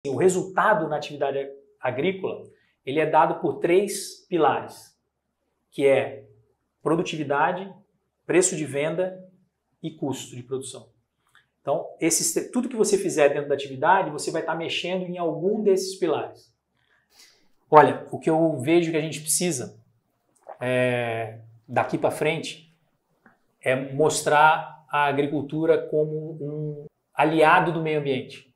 O resultado na atividade agrícola, ele é dado por 3 pilares, que é produtividade, preço de venda e custo de produção. Então, tudo que você fizer dentro da atividade, você vai estar mexendo em algum desses pilares. Olha, o que eu vejo que a gente precisa daqui para frente é mostrar a agricultura como um aliado do meio ambiente.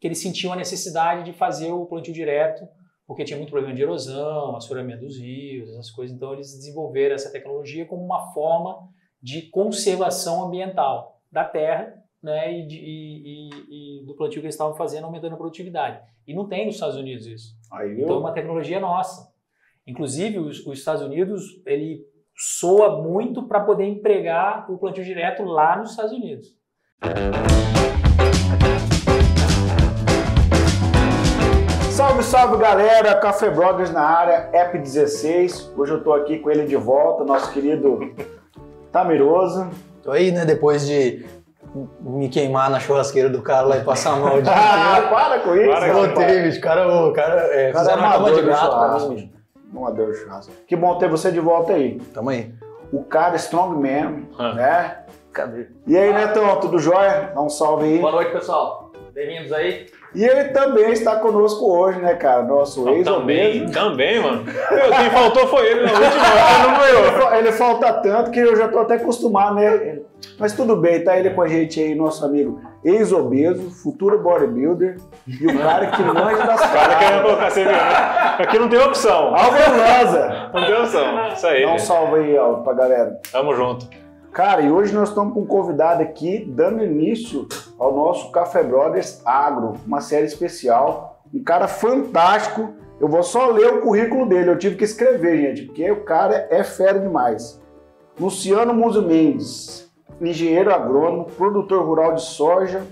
Que eles sentiam a necessidade de fazer o plantio direto, porque tinha muito problema de erosão, assoreamento dos rios, essas coisas. Então, eles desenvolveram essa tecnologia como uma forma de conservação ambiental da terra, né, e do plantio que eles estavam fazendo, aumentando a produtividade. E não tem nos Estados Unidos isso. Então, é uma tecnologia nossa. Inclusive, os Estados Unidos, ele soa muito para poder empregar o plantio direto lá nos Estados Unidos. Salve, salve galera, Café Brothers na área, App 16. Hoje eu tô aqui com ele de volta, nosso querido Tamiroso. Tô aí, né, depois de me queimar na churrasqueira do cara lá e passar mal de para com isso. Voltei, bicho, o cara fizeram uma cama de gato pra mim, bicho. Não adoro churrasco. Que bom ter você de volta aí. Tamo aí. O cara strongman, né? Cadê? E aí, Netão, tudo jóia? Dá um salve aí. Boa noite, pessoal. Bem-vindos aí. E ele também está conosco hoje, né, cara? Nosso ex-obeso. Também, mano. Quem faltou foi ele na última, não foi eu. Ele falta tanto que eu já tô até acostumado, né? Mas tudo bem, tá ele com a gente aí, nosso amigo ex-obeso, futuro bodybuilder e o cara que manja das caras. Cara querendo colocar você mesmo. Aqui não tem opção. Álvaro Lanza. Não tem opção. Isso aí. Dá um salve aí, Álvaro, pra galera. Tamo junto. Cara, e hoje nós estamos com um convidado aqui, dando início ao nosso Café Brothers Agro, uma série especial. Um cara fantástico. Eu vou só ler o currículo dele, eu tive que escrever, gente, porque o cara é fera demais. Luciano Muzo Mendes, engenheiro agrônomo, produtor rural de soja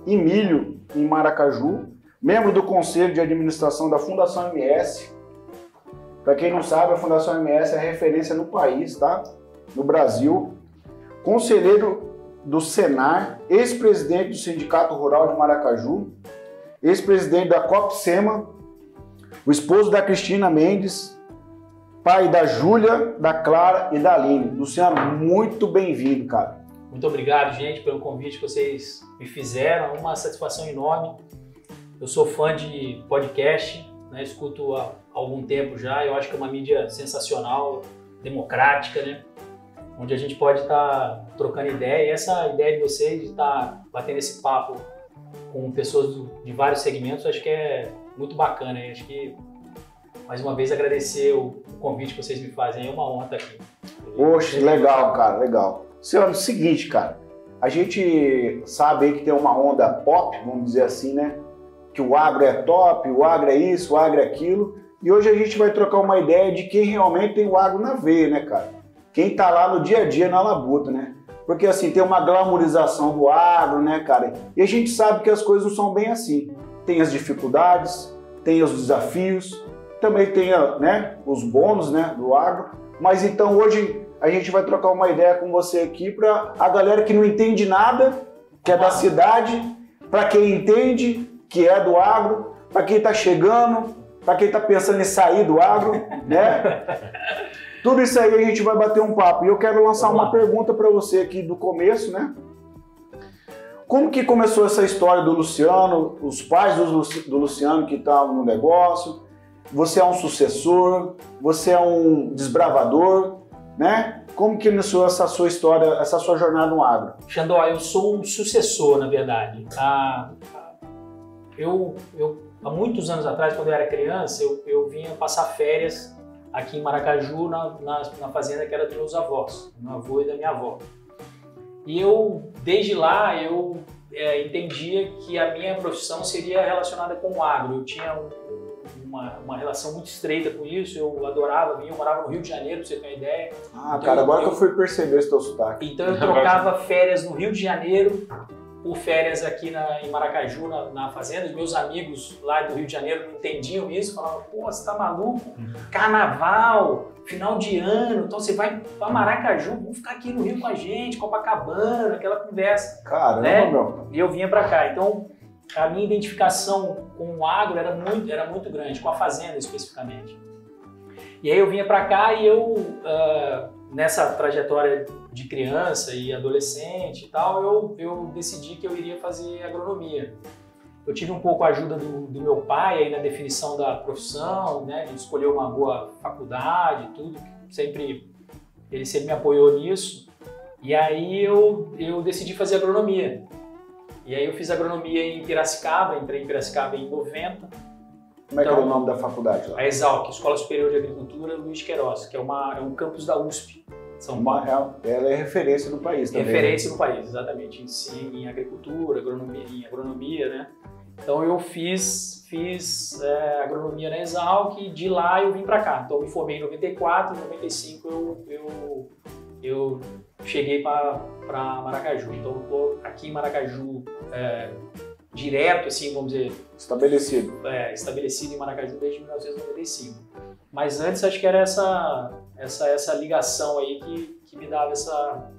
e milho em Maracaju, membro do Conselho de Administração da Fundação MS. Para quem não sabe, a Fundação MS é referência no país, tá? No Brasil. Conselheiro do Senar, ex-presidente do Sindicato Rural de Maracaju, ex-presidente da COPSEMA, o esposo da Cristina Mendes, pai da Júlia, da Clara e da Aline. Luciano, muito bem-vindo, cara. Muito obrigado, gente, pelo convite que vocês me fizeram. É uma satisfação enorme. Eu sou fã de podcast, né? Escuto há algum tempo já. Eu acho que é uma mídia sensacional, democrática, né? Onde a gente pode estar trocando ideia, e essa ideia de vocês de estar batendo esse papo com pessoas de vários segmentos, acho que é muito bacana. Acho que, mais uma vez, agradecer o convite que vocês me fazem, é uma honra estar aqui. Poxa, legal, cara, legal. Senhor, é o seguinte, cara, a gente sabe aí que tem uma onda pop, vamos dizer assim, né? Que o agro é top, o agro é isso, o agro é aquilo, e hoje a gente vai trocar uma ideia de quem realmente tem o agro na veia, né, cara? Quem tá lá no dia a dia na labuta, né? Porque assim, tem uma glamorização do agro, né, cara? E a gente sabe que as coisas não são bem assim. Tem as dificuldades, tem os desafios, também tem, né, os bônus, né, do agro. Mas então hoje a gente vai trocar uma ideia com você aqui para a galera que não entende nada, que é da cidade, para quem entende, que é do agro, para quem tá chegando, para quem tá pensando em sair do agro, né? Tudo isso aí a gente vai bater um papo. E eu quero lançar uma pergunta para você aqui do começo, né? Como que começou essa história do Luciano, os pais do Luciano que estavam no negócio? Você é um sucessor, você é um desbravador, né? Como que iniciou essa sua história, essa sua jornada no agro? Xandó, eu sou um sucessor, na verdade. Eu há muitos anos atrás, quando eu era criança, eu vinha passar férias aqui em Maracaju, na fazenda que era dos meus avós, do meu avô e da minha avó. E eu, desde lá, eu entendia que a minha profissão seria relacionada com o agro. Eu tinha uma relação muito estreita com isso, eu adorava vir, eu morava no Rio de Janeiro, pra você ter uma ideia. Ah, então, cara, agora que eu fui perceber esse teu sotaque. Então eu trocava férias no Rio de Janeiro por férias aqui em Maracaju, na fazenda. Os meus amigos lá do Rio de Janeiro não entendiam isso, falavam, pô, você tá maluco? Carnaval, final de ano, então você vai pra Maracaju, vamos ficar aqui no Rio com a gente, Copacabana, aquela conversa. Caramba, né? meu. E eu vinha pra cá. Então, a minha identificação com o agro era muito grande, com a fazenda especificamente. E aí eu vinha para cá e eu, nessa trajetória de criança e adolescente e tal, eu decidi que eu iria fazer agronomia. Eu tive um pouco a ajuda do meu pai aí na definição da profissão, né, de escolher uma boa faculdade e tudo, ele sempre me apoiou nisso. E aí eu decidi fazer agronomia. E aí eu fiz agronomia em Piracicaba, entrei em Piracicaba em 90. Como é que era o nome da faculdade lá? A Exalc, Escola Superior de Agricultura Luiz Queiroz, que é um campus da USP, São Paulo. Ela é referência no país também. Referência no país, exatamente, em agricultura, em agronomia, né? Então eu fiz agronomia na Exalc e de lá eu vim para cá. Então eu me formei em 94, em 95 eu cheguei para Maracaju. Então eu tô aqui em Maracaju direto, assim, vamos dizer... Estabelecido em Maracaju desde 1995. Mas antes acho que era essa ligação aí que me dava essa...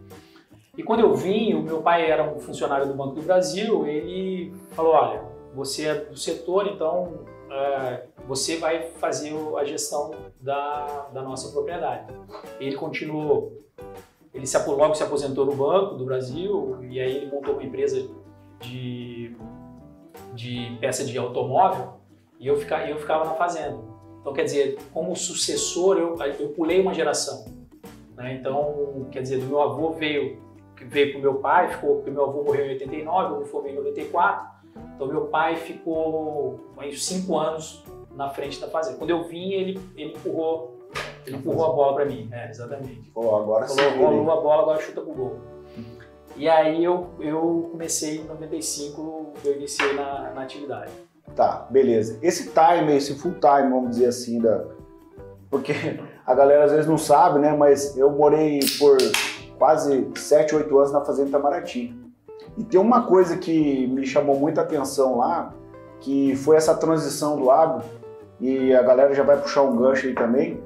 E quando eu vim, o meu pai era um funcionário do Banco do Brasil, ele falou, olha, você é do setor, então você vai fazer a gestão da nossa propriedade. Ele continuou, logo se aposentou no Banco do Brasil, e aí ele montou uma empresa de peça de automóvel e eu ficava na fazenda. Então, quer dizer, como sucessor, eu pulei uma geração, né? Então, quer dizer, do meu avô veio para o meu pai, porque meu avô morreu em 89, eu me formei em 94, então meu pai ficou 5 anos na frente da fazenda. Quando eu vim, ele empurrou a bola para mim, exatamente. Agora sim. Rolou a bola, agora chuta pro gol. E aí eu comecei em 95, eu iniciei na atividade. Tá, beleza. Esse time, esse full time, vamos dizer assim, porque a galera às vezes não sabe, né? Mas eu morei por quase 7, 8 anos na Fazenda Itamaraty. E tem uma coisa que me chamou muita atenção lá, que foi essa transição do agro, e a galera já vai puxar um gancho aí também.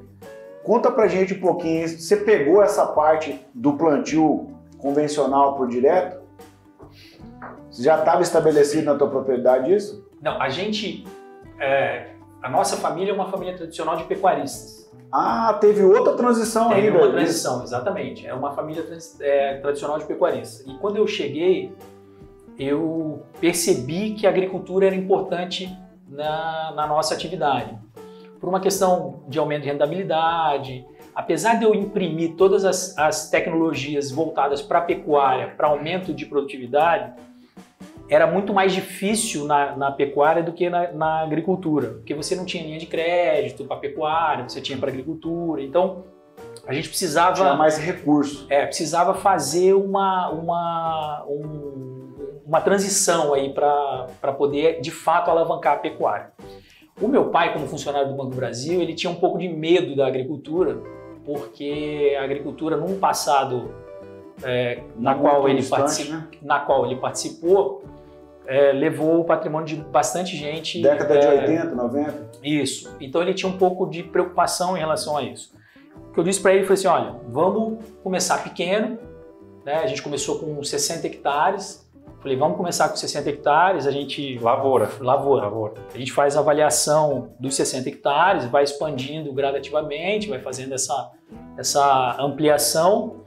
Conta pra gente um pouquinho, você pegou essa parte do plantio convencional por direto? Você já estava estabelecido na tua propriedade isso? Não, a nossa família é uma família tradicional de pecuaristas. Ah, teve outra transição ainda. Teve uma transição, exatamente. É uma família tradicional de pecuaristas. E quando eu cheguei, eu percebi que a agricultura era importante na nossa atividade. Por uma questão de aumento de rentabilidade, apesar de eu imprimir todas as tecnologias voltadas para a pecuária, para aumento de produtividade, era muito mais difícil na pecuária do que na agricultura, porque você não tinha linha de crédito para pecuária, você tinha para agricultura, então a gente precisava... Tinha mais recurso. Precisava fazer uma transição aí para poder, de fato, alavancar a pecuária. O meu pai, como funcionário do Banco do Brasil, ele tinha um pouco de medo da agricultura, porque a agricultura, num passado na qual ele participou, levou o patrimônio de bastante gente. Década de 80, 90? Isso. Então ele tinha um pouco de preocupação em relação a isso. O que eu disse para ele foi assim, olha, vamos começar pequeno, né? A gente começou com 60 hectares, falei, vamos começar com 60 hectares, a gente... Lavoura. A gente faz a avaliação dos 60 hectares, vai expandindo gradativamente, vai fazendo essa ampliação.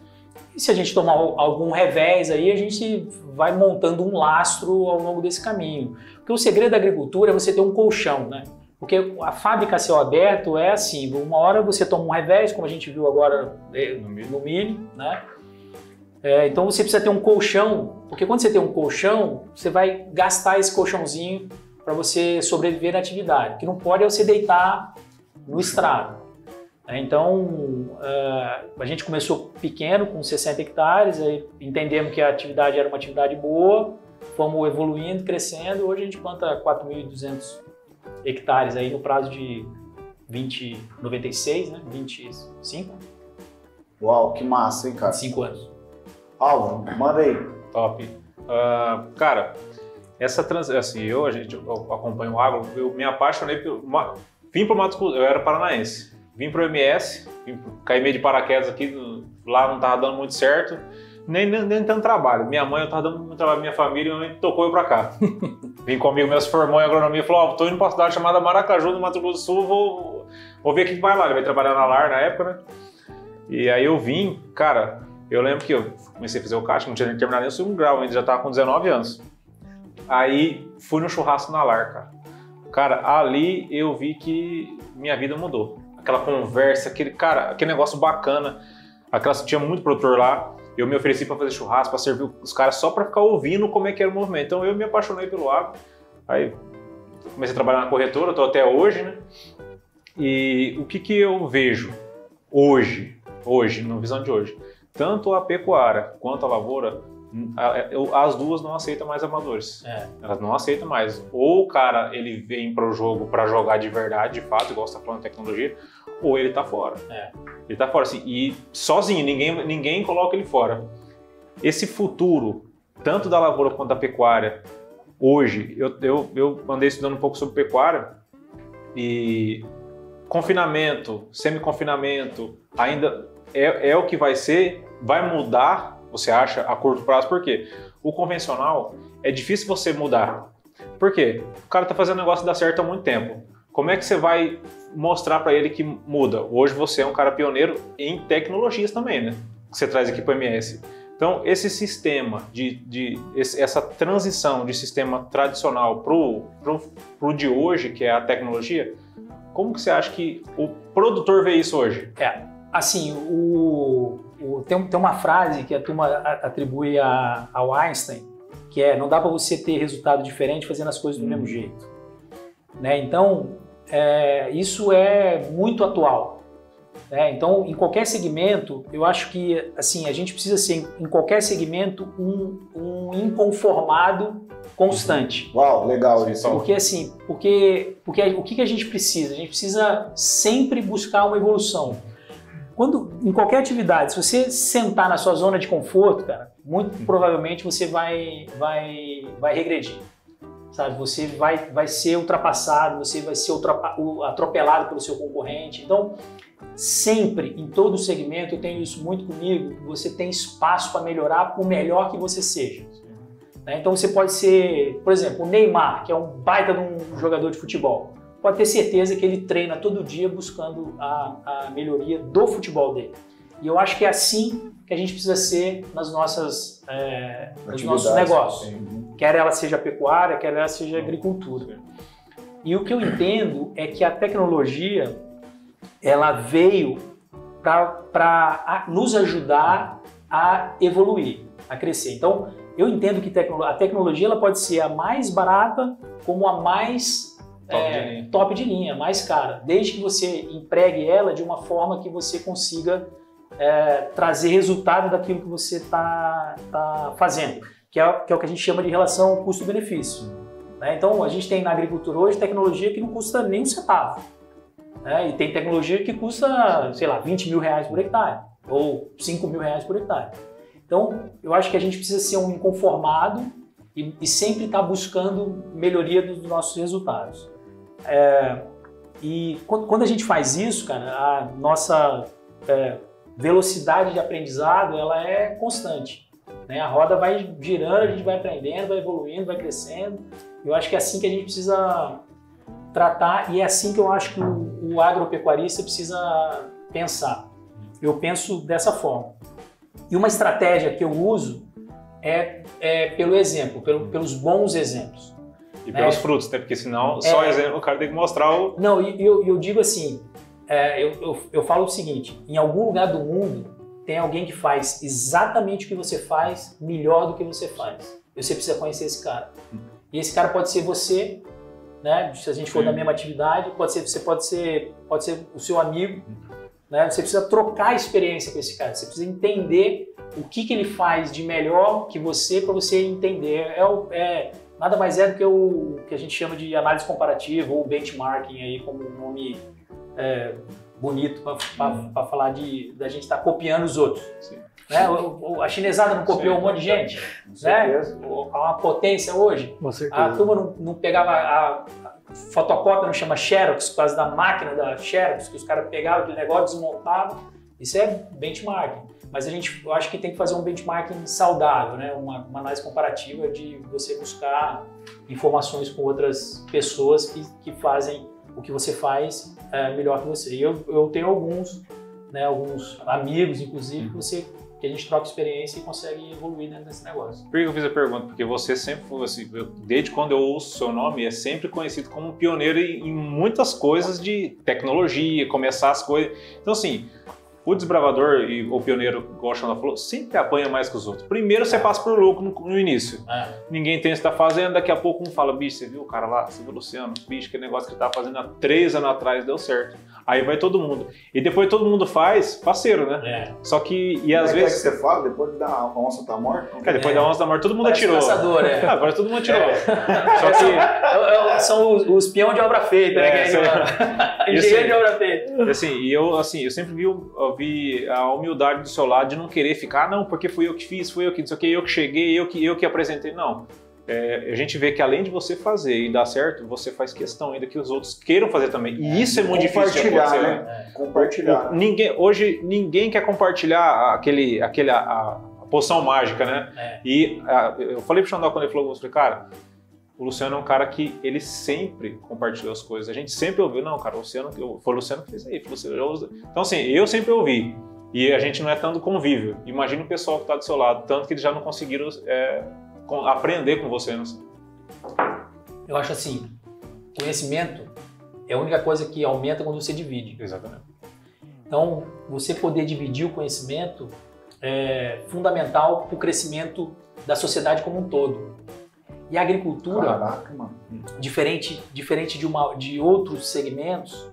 E se a gente tomar algum revés aí, a gente vai montando um lastro ao longo desse caminho. Porque o segredo da agricultura é você ter um colchão, né? Porque a fábrica a céu aberto é assim, uma hora você toma um revés, como a gente viu agora no milho, né? Então você precisa ter um colchão, porque quando você tem um colchão, você vai gastar esse colchãozinho para você sobreviver na atividade. O que não pode é você deitar no estrado. Então a gente começou pequeno, com 60 hectares, aí entendemos que a atividade era uma atividade boa, fomos evoluindo, crescendo, hoje a gente planta 4.200 hectares aí no prazo de 96, né? 25? Uau, que massa, hein, cara? 5 anos. Álvaro, manda aí. Top. Cara, assim, eu acompanho o agro, eu me apaixonei vim para o Mato Grosso, eu era paranaense, vim para o MS, caí meio de paraquedas aqui, lá não estava dando muito certo, nem tanto trabalho. Minha mãe, eu tava dando muito trabalho pra minha família, minha mãe tocou eu pra cá. Vim comigo, meu se formou em agronomia, falou, tô indo pra uma cidade chamada Maracaju, no Mato Grosso do Sul, vou ver o que vai lá. Ele vai trabalhar na LAR na época, né? E aí eu vim, cara, eu lembro que eu comecei a fazer o CAT, não tinha nem terminado nem o segundo grau, ainda já tava com 19 anos. Aí fui no churrasco na LAR, cara. Cara, ali eu vi que minha vida mudou. Aquela conversa, aquele negócio bacana. Tinha muito produtor lá. Eu me ofereci para fazer churrasco, para servir os caras só para ficar ouvindo como é que era o movimento. Então eu me apaixonei pelo agro. Aí comecei a trabalhar na corretora, estou até hoje, né? E o que eu vejo hoje, na visão de hoje, tanto a pecuária quanto a lavoura, as duas não aceitam mais amadores. Elas não aceitam mais. Ou o cara ele vem para o jogo para jogar de verdade, de fato, igual você está falando de tecnologia, ou ele tá fora. Ele tá fora, assim, e sozinho, ninguém coloca ele fora. Esse futuro, tanto da lavoura quanto da pecuária, hoje, eu andei estudando um pouco sobre pecuária, e confinamento, semi-confinamento, ainda é o que vai mudar, você acha, a curto prazo. Por quê? O convencional é difícil você mudar. Por quê? O cara tá fazendo negócio dar certo há muito tempo. Como é que você vai mostrar para ele que muda? Hoje você é um cara pioneiro em tecnologias também, né? Que você traz aqui para o MS. Então, esse sistema, essa transição de sistema tradicional pro de hoje, que é a tecnologia, como que você acha que o produtor vê isso hoje? Assim, tem uma frase que a turma atribui ao Einstein, que é: não dá para você ter resultado diferente fazendo as coisas do mesmo jeito. Né? Então, isso é muito atual. Né? Então, em qualquer segmento, eu acho que assim, a gente precisa ser, em qualquer segmento, um inconformado constante. Uau, legal isso. Porque o que a gente precisa? A gente precisa sempre buscar uma evolução. Em qualquer atividade, se você sentar na sua zona de conforto, cara, muito provavelmente você vai regredir. Sabe? Você vai ser ultrapassado, você vai ser atropelado pelo seu concorrente. Então, sempre, em todo segmento, eu tenho isso muito comigo, você tem espaço para melhorar por melhor que você seja. Né? Então, você pode ser, por exemplo, o Neymar, que é um baita de um jogador de futebol. Pode ter certeza que ele treina todo dia buscando a melhoria do futebol dele. E eu acho que é assim que a gente precisa ser nos nossos negócios. Quer ela seja pecuária, quer ela seja agricultura. E o que eu entendo é que a tecnologia ela veio para nos ajudar a evoluir, a crescer. Então, eu entendo que a tecnologia ela pode ser a mais barata como a mais top de linha, mais cara, desde que você empregue ela de uma forma que você consiga trazer resultado daquilo que você está fazendo, que é o que a gente chama de relação custo-benefício. Né? Então, a gente tem na agricultura hoje tecnologia que não custa nem um centavo. Né? E tem tecnologia que custa, sei lá, 20 mil reais por hectare, ou 5 mil reais por hectare. Então, eu acho que a gente precisa ser um inconformado e sempre estar buscando melhoria dos nossos resultados. E quando a gente faz isso, cara, a nossa velocidade de aprendizado ela é constante. Né? A roda vai girando, a gente vai aprendendo, vai evoluindo, vai crescendo. Eu acho que é assim que a gente precisa tratar e é assim que eu acho que o agropecuarista precisa pensar. Eu penso dessa forma. E uma estratégia que eu uso é pelo exemplo, pelos bons exemplos. E pelos frutos, né? Porque senão só exemplo o cara tem que mostrar o... Não, eu digo assim, eu falo o seguinte, em algum lugar do mundo tem alguém que faz exatamente o que você faz melhor do que você faz. Você precisa conhecer esse cara. E esse cara pode ser você, né? Se a gente for da mesma atividade, pode ser o seu amigo, né? Você precisa trocar experiência com esse cara, você precisa entender o que ele faz de melhor que você para você entender. Nada mais é do que o que a gente chama de análise comparativa ou benchmarking, aí, como um nome bonito para falar da gente estar copiando os outros. Né? A chinesada não copiou um monte de gente? Né? Uma potência hoje. Com certeza. A turma não pegava a fotocópia, não chama Xerox, por causa da máquina da Xerox, que os caras pegavam aquele negócio, desmontavam. Isso é benchmarking. Mas eu acho que tem que fazer um benchmarking saudável, né? Uma análise comparativa de você buscar informações com outras pessoas que fazem o que você faz melhor que você. E eu tenho alguns amigos, inclusive, que a gente troca experiência e consegue evoluir dentro desse negócio. Por que eu fiz a pergunta? Porque você sempre foi assim, desde quando eu ouço o seu nome, é sempre conhecido como pioneiro em muitas coisas de tecnologia, começar as coisas. Então, assim, o desbravador e o pioneiro, igual a Xanda falou, sempre apanha mais que os outros. Primeiro você passa por louco no início. Ninguém tem o que você tá fazendo, daqui a pouco um fala, bicho, você viu o cara lá, você viu o Luciano? Bicho, que negócio que ele tava fazendo há 3 anos atrás deu certo. Aí vai todo mundo. E depois todo mundo faz, parceiro, né? Só que, e às vezes... que você fala, depois da onça tá morta? Depois da onça tá morta, todo mundo atirou. Caçador, Agora todo mundo atirou. Só que... São os peão de obra feita, né? Engenheiro de obra feita. E eu sempre vi a humildade do seu lado de não querer ficar, não, porque fui eu que fiz, fui eu que, não sei o que, eu que cheguei, eu que apresentei. Não. A gente vê que além de você fazer e dar certo, você faz questão ainda que os outros queiram fazer também. E isso é muito difícil de acontecer. Né? Compartilhar. Hoje ninguém quer compartilhar a poção mágica, né? E eu falei pro Xandó quando ele falou, eu falei, cara, o Luciano é um cara que ele sempre compartilhou as coisas. A gente sempre ouviu, não, cara, foi o Luciano que fez aí. Então, assim, eu sempre ouvi. E a gente não é tanto convívio. Imagina o pessoal que está do seu lado, tanto que eles já não conseguiram aprender com você. Não sei. Eu acho assim, conhecimento é a única coisa que aumenta quando você divide. Exatamente. Então, você poder dividir o conhecimento é fundamental para o crescimento da sociedade como um todo. E a agricultura, caraca, mano, diferente de outros segmentos,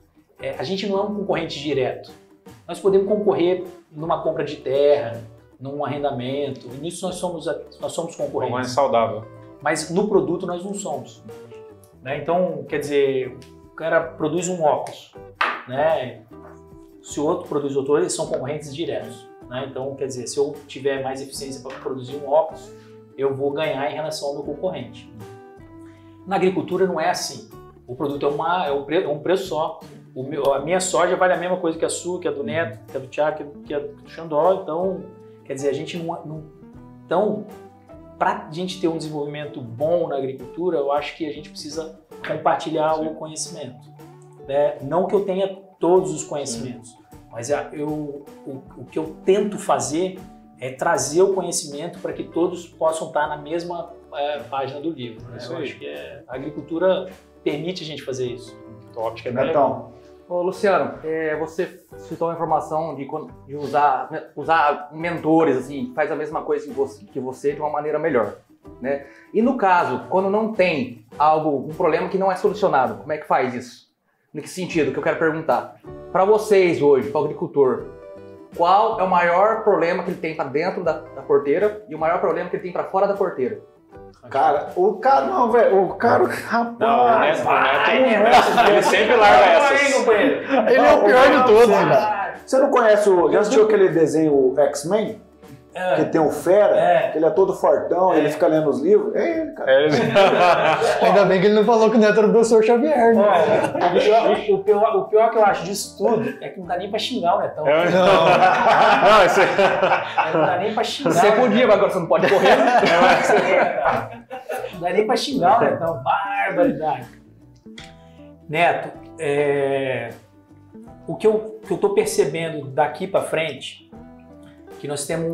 a gente não é um concorrente direto. Nós podemos concorrer numa compra de terra, num arrendamento, e nisso nós somos concorrentes. Mais saudável. Mas no produto nós não somos. Né? Então, quer dizer, o cara produz um óculos, né? Se o outro produz outro, eles são concorrentes diretos. Né? Então, quer dizer, se eu tiver mais eficiência para produzir um óculos, eu vou ganhar em relação ao meu concorrente. Na agricultura não é assim. O produto é um preço só. A minha soja vale a mesma coisa que a sua, que a do Neto, que a do Thiago, que a do Xandó. Então, quer dizer, a gente não... Então, para a gente ter um desenvolvimento bom na agricultura, eu acho que a gente precisa compartilhar o conhecimento. Né? Não que eu tenha todos os conhecimentos, mas o que eu tento fazer é trazer o conhecimento para que todos possam estar na mesma página do livro. Né? Eu acho que a agricultura permite a gente fazer isso. Top, que é legal. Ô, Luciano, você citou a informação de usar mentores, assim, que faz a mesma coisa que você de uma maneira melhor, né? E no caso, quando não tem um problema que não é solucionado, como é que faz isso? Em que sentido? Que eu quero perguntar. Para vocês hoje, para o agricultor, qual é o maior problema que ele tem para dentro da porteira e o maior problema que ele tem para fora da porteira? Cara, rapaz, ele sempre larga essas. Ele é o pior de todos, cara. Você não conhece já assistiu aquele desenho X-Men? Que tem o Fera, que ele é todo fortão, ele fica lendo os livros. É ele, cara. Ainda bem que ele não falou que o Neto era o professor Xavier, né? O pior que eu acho disso tudo é que não dá nem pra xingar o Netão. Não, Não dá nem pra xingar. Você podia, mas agora você não pode correr. Não dá nem pra xingar o Netão. Barbaridade. Neto, o que eu tô percebendo daqui pra frente, que nós temos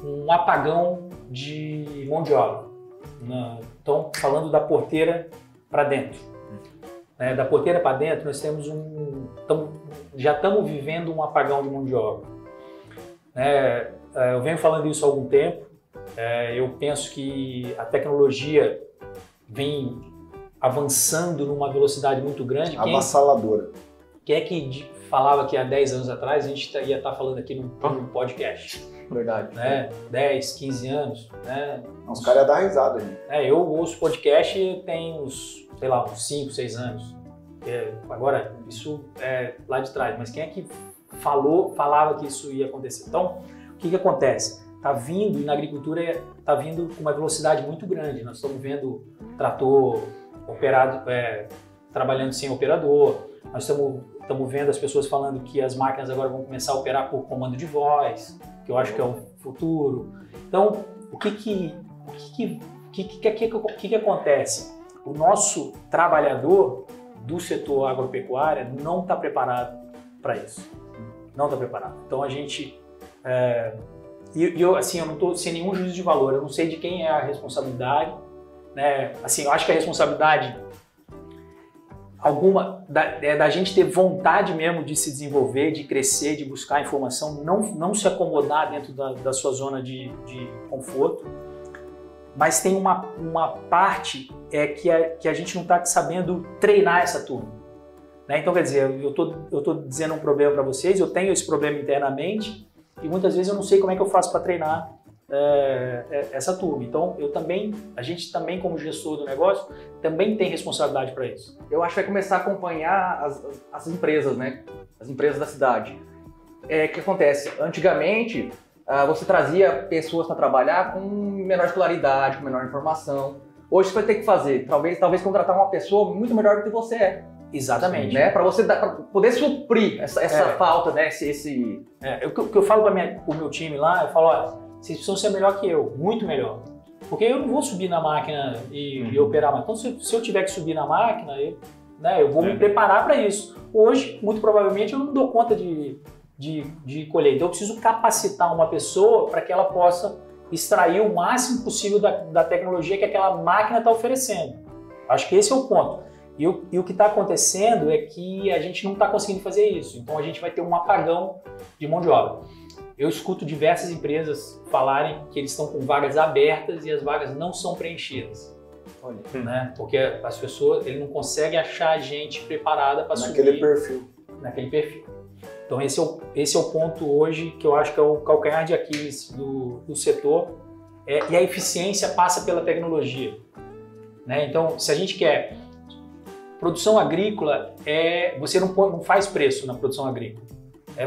um apagão de mão de obra. Então, falando da porteira para dentro. Da porteira para dentro, nós temos já estamos vivendo um apagão de mão de obra. Eu venho falando isso há algum tempo. Eu penso que a tecnologia vem avançando numa velocidade muito grande. Avassaladora. Quem é que falava que há 10 anos atrás a gente ia estar falando aqui num podcast? Verdade. 10, 15 anos. Os caras iam dar risada, gente. Eu ouço podcast tem uns 5, 6 anos. Agora, isso é lá de trás, mas quem é que falava que isso ia acontecer? Então, o que acontece? Está vindo, e na agricultura está vindo com uma velocidade muito grande. Nós estamos vendo trator operado, trabalhando sem operador. Nós estamos estamos vendo as pessoas falando que as máquinas agora vão começar a operar por comando de voz, que eu acho que é o futuro. Então, o que acontece? O nosso trabalhador do setor agropecuário não está preparado para isso. Não está preparado. Então, a gente... eu não estou sem nenhum juízo de valor, eu não sei de quem é a responsabilidade, né? Assim, eu acho que a responsabilidade da gente ter vontade mesmo de se desenvolver, de crescer, de buscar informação, não se acomodar dentro da sua zona de conforto, mas tem uma parte que a gente não está sabendo treinar essa turma, né? Então, quer dizer, eu tô dizendo um problema para vocês, eu tenho esse problema internamente e muitas vezes eu não sei como é que eu faço para treinar essa turma. Então, a gente também, como gestor do negócio, também tem responsabilidade para isso. Eu acho que vai começar a acompanhar as empresas, né? As empresas da cidade. O que acontece? Antigamente, você trazia pessoas para trabalhar com menor escolaridade, com menor informação. Hoje você vai ter que fazer, talvez contratar uma pessoa muito melhor do que você é. Exatamente. Né? Para você pra poder suprir essa falta, né? O que eu falo para o meu time lá, eu falo, olha, vocês precisam ser melhor que eu, muito melhor. Porque eu não vou subir na máquina e operar mais. Então, se eu tiver que subir na máquina, eu vou me preparar para isso. Hoje, muito provavelmente, eu não dou conta de colher. Então, eu preciso capacitar uma pessoa para que ela possa extrair o máximo possível da tecnologia que aquela máquina está oferecendo. Acho que esse é o ponto. E o que está acontecendo é que a gente não está conseguindo fazer isso. Então, a gente vai ter um apagão de mão de obra. Eu escuto diversas empresas falarem que eles estão com vagas abertas e as vagas não são preenchidas. Olha. Né? Porque as pessoas, ele não consegue achar gente preparada para subir naquele perfil. Então esse é o ponto hoje que eu acho que é o calcanhar de Aquiles do setor, e a eficiência passa pela tecnologia. Né? Então, se a gente quer... Produção agrícola, você não faz preço na produção agrícola.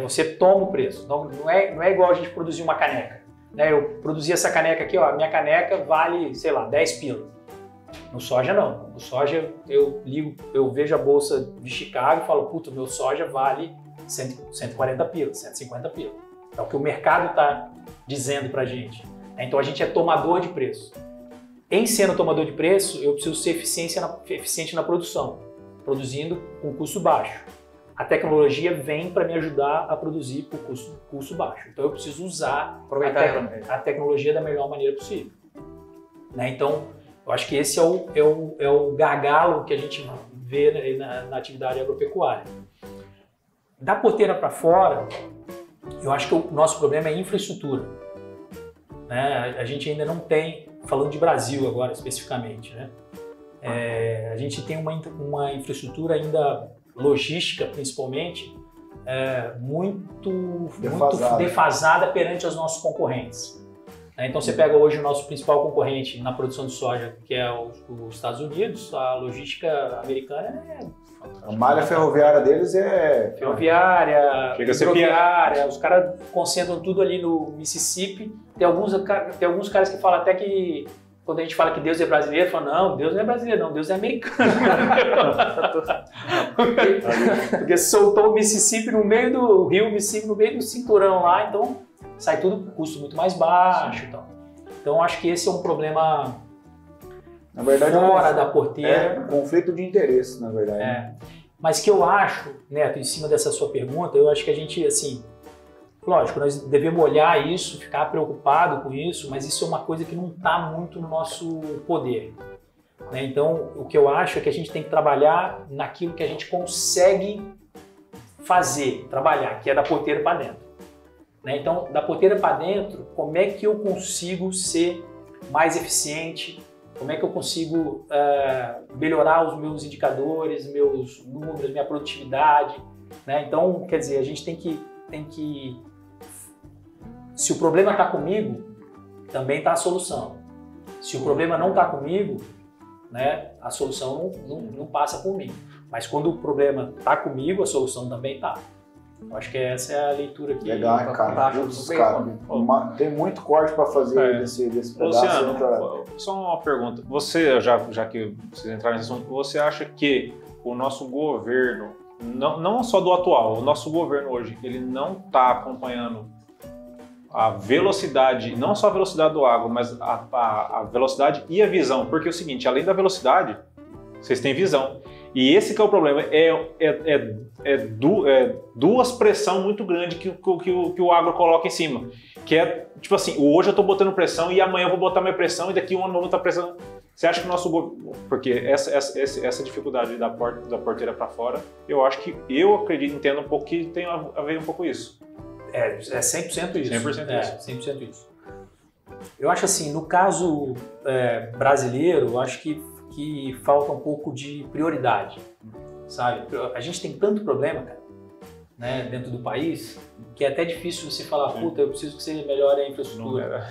Você toma o preço. Não é igual a gente produzir uma caneca. Né? Eu produzi essa caneca aqui, ó, minha caneca vale, sei lá, 10 pila. No soja não. No soja eu vejo a bolsa de Chicago e falo, puta, meu soja vale 140 pila, 150 pila. É o que o mercado está dizendo pra gente. Então a gente é tomador de preço. Em sendo tomador de preço, eu preciso ser eficiente na produção, produzindo com custo baixo. A tecnologia vem para me ajudar a produzir por custo baixo. Então eu preciso usar a tecnologia da melhor maneira possível. Né? Então, eu acho que esse é o gargalo que a gente vê na atividade agropecuária. Da porteira para fora, eu acho que o nosso problema é infraestrutura. Né? A gente ainda não tem, falando de Brasil agora especificamente, né? A gente tem uma infraestrutura ainda logística, principalmente, muito defasada perante os nossos concorrentes. Então você pega hoje o nosso principal concorrente na produção de soja, que é os Estados Unidos, a logística americana a malha ferroviária deles ferroviária, hidroviária, os caras concentram tudo ali no Mississippi. Tem alguns caras que falam até que, quando a gente fala que Deus é brasileiro, falam, não, Deus não é brasileiro, não, Deus é americano. Porque soltou o Mississippi no meio do rio, Mississippi no meio do cinturão lá, então sai tudo com custo muito mais baixo. Então acho que esse é um problema, na verdade, fora da porteira. Conflito de interesse, na verdade. Mas que eu acho, Neto, em cima dessa sua pergunta, eu acho que a gente, assim, lógico, nós devemos olhar isso, ficar preocupado com isso, mas isso é uma coisa que não está muito no nosso poder. Né? Então, o que eu acho é que a gente tem que trabalhar naquilo que a gente consegue trabalhar, que é da porteira para dentro. Né? Então, da porteira para dentro, como é que eu consigo ser mais eficiente? Como é que eu consigo melhorar os meus indicadores, meus números, minha produtividade? Né? Então, quer dizer, a gente tem que... Se o problema está comigo, também está a solução. Se o problema não está comigo, né, a solução não passa por mim. Mas quando o problema está comigo, a solução também está. Eu acho que essa é a leitura que... Legal, cara. Tem muito corte para fazer desse pedaço. Luciano, só uma pergunta. Você, já que vocês entraram nesse assunto, você acha que o nosso governo não só do atual, o nosso governo hoje, ele não está acompanhando a velocidade, não só a velocidade do agro, mas a velocidade e a visão. Porque é o seguinte, além da velocidade, vocês têm visão. E esse que é o problema, duas pressão muito grande que o agro coloca em cima. Que é, tipo assim, hoje eu estou botando pressão e amanhã eu vou botar minha pressão e daqui um ano eu vou botar pressão. Você acha que o nosso governo... Porque essa dificuldade da porteira para fora, eu acredito, entendo um pouco que tem a ver um pouco isso. É 100% isso. 100% 100% isso. Eu acho assim, no caso brasileiro, eu acho que falta um pouco de prioridade, sabe? A gente tem tanto problema, cara, né, dentro do país, que é até difícil você falar, puta, eu preciso que você melhore a infraestrutura.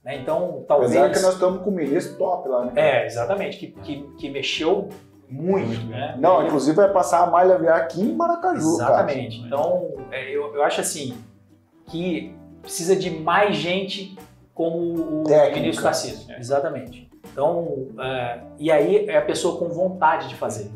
Né? Então, talvez... Apesar que nós estamos com um ministro top lá, né? Exatamente, que mexeu muito, né? Não, inclusive vai passar a malha viária aqui em Maracaju, exatamente. Cara. Então, eu acho assim, que precisa de mais gente como o ministro Tarcísio. Exatamente. Então, e aí é a pessoa com vontade de fazer.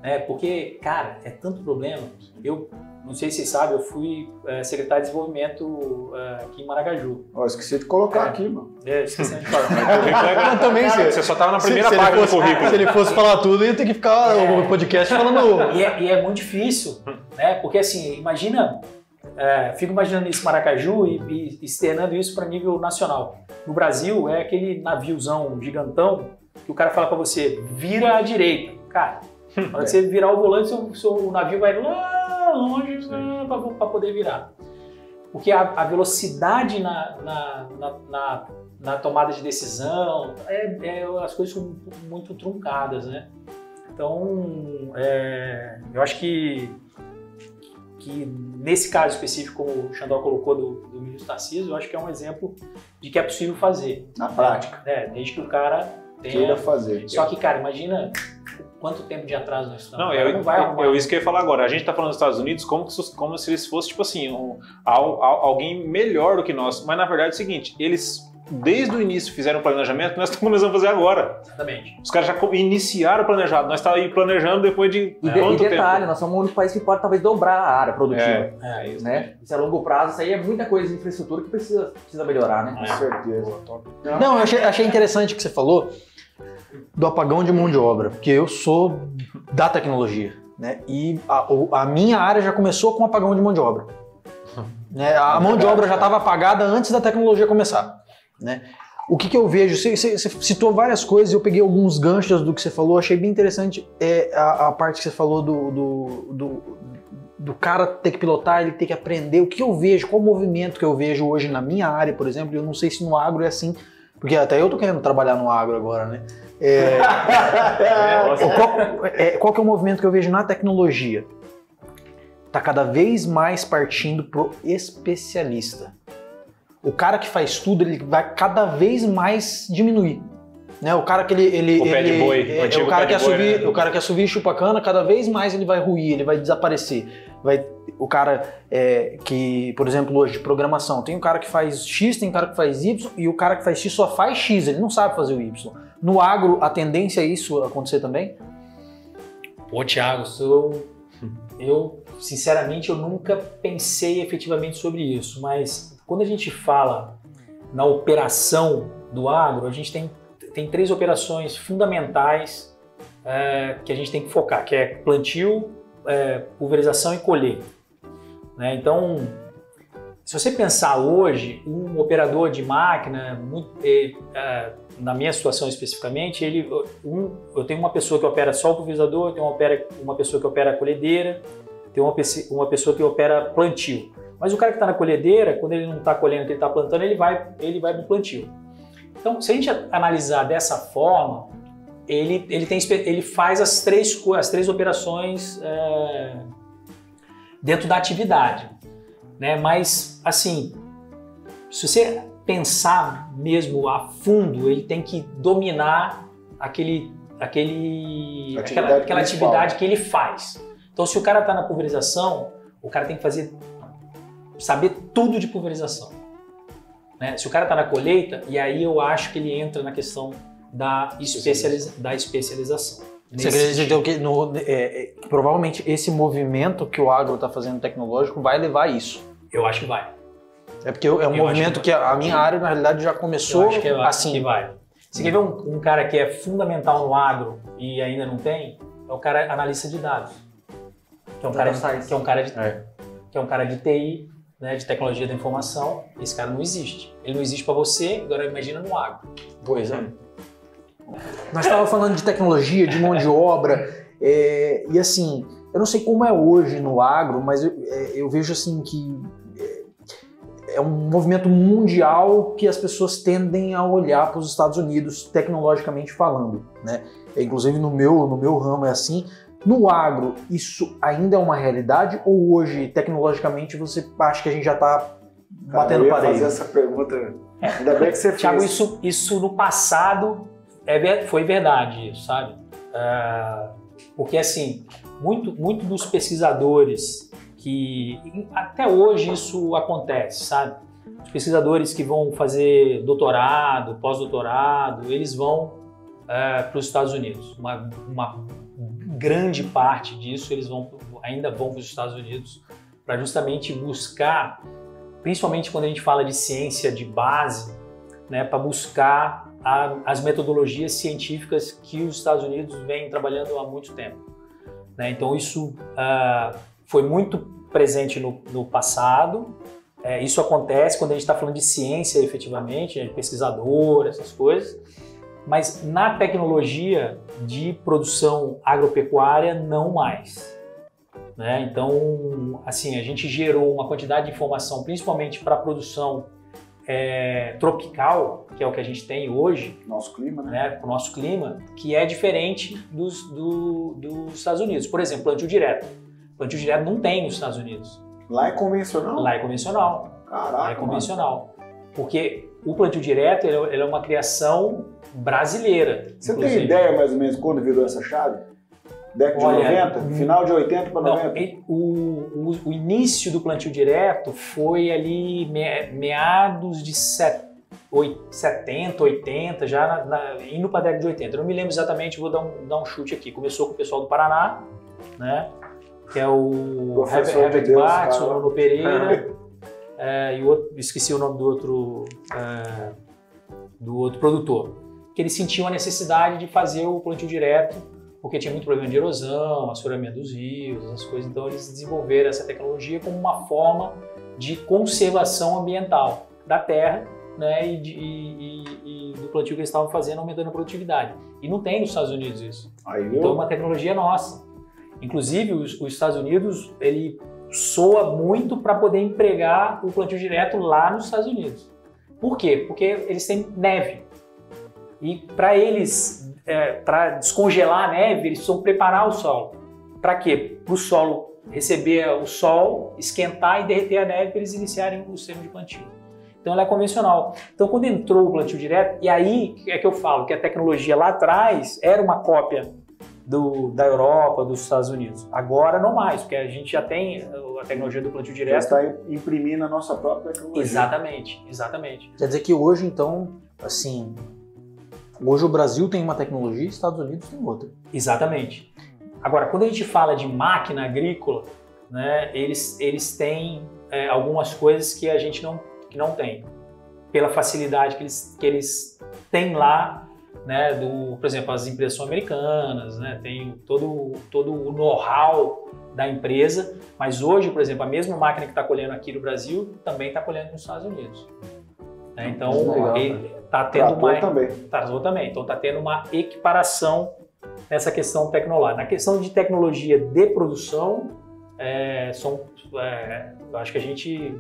Né? Porque, cara, é tanto problema. Eu não sei se vocês sabem, eu fui secretário de desenvolvimento aqui em Maracaju. Esqueci de colocar aqui, mano. Esqueci de falar. Eu também sei. Você só estava na primeira página do currículo. Se ele fosse falar tudo, ia ter que ficar o podcast falando... E é muito difícil, né? Porque assim, imagina... fico imaginando isso em Maracaju e externando isso para nível nacional. No Brasil, é aquele naviozão gigantão que o cara fala para você, vira à direita. Cara, na hora que você virar o volante, o navio vai lá longe para poder virar. Porque a velocidade na tomada de decisão, as coisas são muito truncadas, né? Então, eu acho que nesse caso específico, como o Xandó colocou do ministro Tarcísio, eu acho que é um exemplo de que é possível fazer. Na prática. Desde que o cara queira fazer. Só que, cara, imagina quanto tempo de atraso nós estamos. Não vai arrumar. Isso que eu ia falar agora. A gente está falando dos Estados Unidos como se eles fossem, tipo assim, alguém melhor do que nós. Mas, na verdade, é o seguinte, eles... Desde o início fizeram um planejamento que nós estamos começando a fazer agora. Exatamente. Os caras já iniciaram o planejado. Nós estamos aí planejando depois de quanto tempo? Detalhe, nós somos o único país que pode talvez dobrar a área produtiva. Isso, né? Isso é a longo prazo, isso aí é muita coisa de infraestrutura que precisa melhorar, né? Com certeza. Não, eu achei interessante o que você falou do apagão de mão de obra, porque eu sou da tecnologia, né? E a minha área já começou com apagão de mão de obra. Né? A mão de obra já estava apagada antes da tecnologia começar. Né? O que eu vejo, você citou várias coisas, eu peguei alguns ganchos do que você falou, achei bem interessante a parte que você falou do cara ter que pilotar, ele ter que aprender. O que eu vejo, qual o movimento que eu vejo hoje na minha área, por exemplo, eu não sei se no agro é assim, porque até eu tô querendo trabalhar no agro agora, né? Qual que é o movimento que eu vejo na tecnologia? Tá cada vez mais partindo pro especialista. O cara que faz tudo, ele vai cada vez mais diminuir. Né? O cara que o pé de boi, o cara que assovia e chupa cana, cada vez mais ele vai ruir, ele vai desaparecer. O cara que, por exemplo, hoje de programação, tem um cara que faz X, tem um cara que faz Y, e o cara que faz X só faz X, ele não sabe fazer o Y. No agro, a tendência é isso acontecer também? Pô, Thiago, eu sinceramente eu nunca pensei efetivamente sobre isso, mas quando a gente fala na operação do agro, a gente tem 3 operações fundamentais que a gente tem que focar, que é plantio, pulverização e colheita. Né? Então, se você pensar hoje, um operador de máquina, na minha situação especificamente, eu tenho uma pessoa que opera só o pulverizador, tenho uma pessoa que opera a colhedeira, tenho uma pessoa que opera plantio. Mas o cara que está na colhedeira, quando ele não está colhendo, ele está plantando, ele vai para o plantio. Então, se a gente analisar dessa forma, ele faz as três operações dentro da atividade. Né? Mas, assim, se você pensar mesmo a fundo, ele tem que dominar aquela atividade que ele faz. Então, se o cara está na pulverização, o cara tem que saber tudo de pulverização. Né? Se o cara está na colheita, e aí eu acho que ele entra na questão da especialização. Você quer dizer então, que provavelmente esse movimento que o agro está fazendo tecnológico vai levar a isso? Eu acho que vai. É porque é um movimento que a minha área, na realidade, já começou assim. Que vai. Você quer ver um cara que é fundamental no agro e ainda não tem? É o cara analista de dados. Que é um cara de TI, né, de tecnologia da informação. Esse cara não existe. Ele não existe para você, agora imagina no agro. Pois é. Nós estávamos falando de tecnologia, de mão de obra, e assim, eu não sei como é hoje no agro, mas eu vejo assim que é um movimento mundial que as pessoas tendem a olhar para os Estados Unidos, tecnologicamente falando, né? Inclusive no meu ramo é assim. No agro, isso ainda é uma realidade ou hoje, tecnologicamente, você acha que a gente já está batendo parede? Eu ia fazer essa pergunta, ainda bem que você fez. Thiago, isso no passado foi verdade, isso, sabe? Porque assim, muito dos pesquisadores que até hoje isso acontece, sabe? Os pesquisadores que vão fazer doutorado, pós-doutorado, eles vão para os Estados Unidos. Uma grande parte disso ainda vão para os Estados Unidos para justamente buscar, principalmente quando a gente fala de ciência de base, né, para buscar as metodologias científicas que os Estados Unidos vêm trabalhando há muito tempo, né? Então isso foi muito presente no passado. Isso acontece quando a gente está falando de ciência efetivamente, de pesquisador, essas coisas, mas na tecnologia de produção agropecuária não mais, né? Então, assim, a gente gerou uma quantidade de informação, principalmente para a produção tropical, que é o que a gente tem hoje, nosso clima, né? O nosso clima, que é diferente dos Estados Unidos. Por exemplo, plantio direto. Plantio direto não tem nos Estados Unidos. Lá é convencional? Lá é convencional. Caraca, lá é convencional. Porque o plantio direto ele é uma criação brasileira. Você inclusive. tem ideia mais ou menos quando virou essa chave? Década de 90? Final de 80 para 90? O início do plantio direto foi ali meados de 70, 80, já indo para a década de 80. Eu não me lembro exatamente, vou dar um chute aqui. Começou com o pessoal do Paraná, né? Que é o Herbert Bax, o Nuno Pereira, e o outro, esqueci o nome do outro produtor. Que eles sentiam a necessidade de fazer o plantio direto, porque tinha muito problema de erosão, assoreamento dos rios, essas coisas. Então eles desenvolveram essa tecnologia como uma forma de conservação ambiental da terra, né, e do plantio que eles estavam fazendo, aumentando a produtividade. E não tem nos Estados Unidos isso. Então é uma tecnologia nossa. Inclusive, os Estados Unidos, ele soa muito para poder empregar o plantio direto lá nos Estados Unidos. Por quê? Porque eles têm neve. E para eles, para descongelar a neve, eles precisam preparar o solo. Para quê? Para o solo receber o sol, esquentar e derreter a neve para eles iniciarem o sistema de plantio. Então ela é convencional. Então quando entrou o plantio direto, e aí é que eu falo que a tecnologia lá atrás era uma cópia da Europa, dos Estados Unidos. Agora não mais, porque a gente já tem a tecnologia do plantio direto. Já está imprimindo a nossa própria tecnologia. Exatamente. Quer dizer que hoje, então, assim, hoje o Brasil tem uma tecnologia e os Estados Unidos tem outra. Exatamente. Agora, quando a gente fala de máquina agrícola, né, eles têm algumas coisas que a gente não tem, pela facilidade que eles têm lá, né, por exemplo, as empresas são americanas, né, tem todo o know-how da empresa, mas hoje, por exemplo, a mesma máquina que está colhendo aqui no Brasil também está colhendo nos Estados Unidos. Né? Então, está tendo trator também. Então, está tendo uma equiparação nessa questão tecnológica. Na questão de tecnologia de produção, eu acho que a gente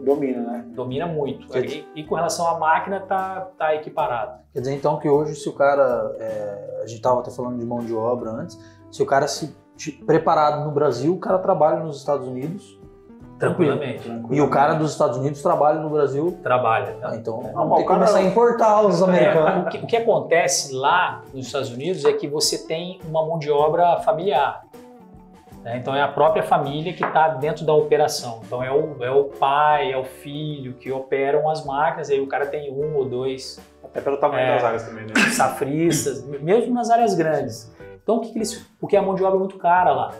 domina, né? Domina muito. E com relação à máquina, tá equiparado. Quer dizer, então, que hoje, se o cara, a gente estava até falando de mão de obra antes, se o cara preparado no Brasil, o cara trabalha nos Estados Unidos tranquilamente. E o cara dos Estados Unidos trabalha no Brasil? Trabalha. Então, vamos ter que começar a importar os americanos. O que acontece lá nos Estados Unidos é que você tem uma mão de obra familiar. Então é a própria família que está dentro da operação. Então é o pai, é o filho que operam as máquinas, aí o cara tem um ou dois. Até pelo tamanho das áreas também, né? Safristas, mesmo nas áreas grandes. Então, porque a mão de obra é muito cara lá.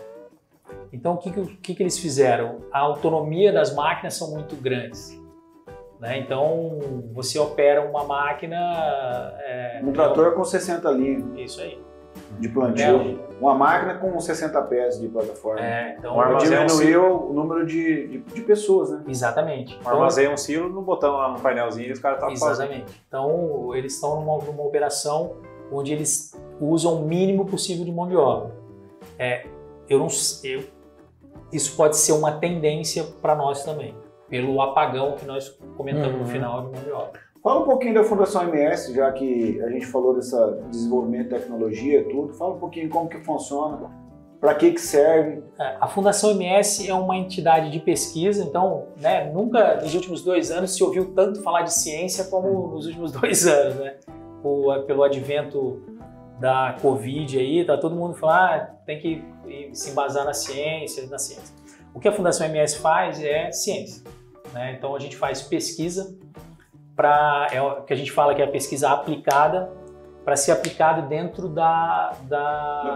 Então, o que eles fizeram? A autonomia das máquinas são muito grandes. Né? Então, você opera uma máquina... Um trator com 60 linhas Isso aí. de plantio. Uma máquina com 60 pés de plataforma. Então, diminuiu o número de pessoas, né? Exatamente. Um armazém, um silo, no botão lá, no painelzinho, os caras estavam fazendo. Exatamente. Então, eles estão numa operação onde eles usam o mínimo possível de mão de obra. Isso pode ser uma tendência para nós também, pelo apagão que nós comentamos no final de mão de obra. Fala um pouquinho da Fundação MS, já que a gente falou desse desenvolvimento de tecnologia e tudo. Fala um pouquinho como que funciona, para que serve. A Fundação MS é uma entidade de pesquisa, então, né, nunca nos últimos 2 anos se ouviu tanto falar de ciência como nos últimos 2 anos, né? Pelo advento da Covid aí, tá todo mundo falando, tem que se embasar na ciência. O que a Fundação MS faz é ciência, né? Então a gente faz pesquisa é o que a gente fala que é a pesquisa aplicada, para ser aplicado dentro da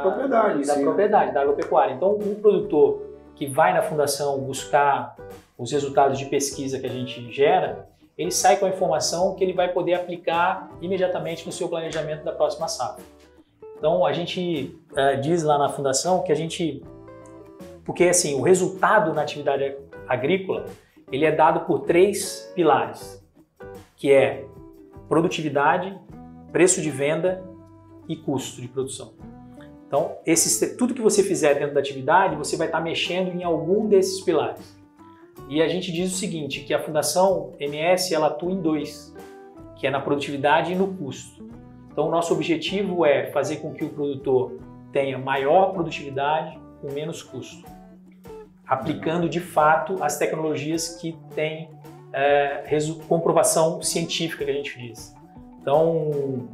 propriedade, da agropecuária. Então, um produtor que vai na fundação buscar os resultados de pesquisa que a gente gera, ele sai com a informação que ele vai poder aplicar imediatamente no seu planejamento da próxima safra. Então, a gente diz lá na fundação que porque assim, o resultado na atividade agrícola, ele é dado por 3 pilares, que é produtividade, preço de venda e custo de produção. Então, tudo que você fizer dentro da atividade, você vai estar mexendo em algum desses pilares. E a gente diz o seguinte, que a Fundação MS ela atua em 2, que é na produtividade e no custo. Então, o nosso objetivo é fazer com que o produtor tenha maior produtividade com menos custo, aplicando de fato as tecnologias que têm comprovação científica, que a gente diz. Então,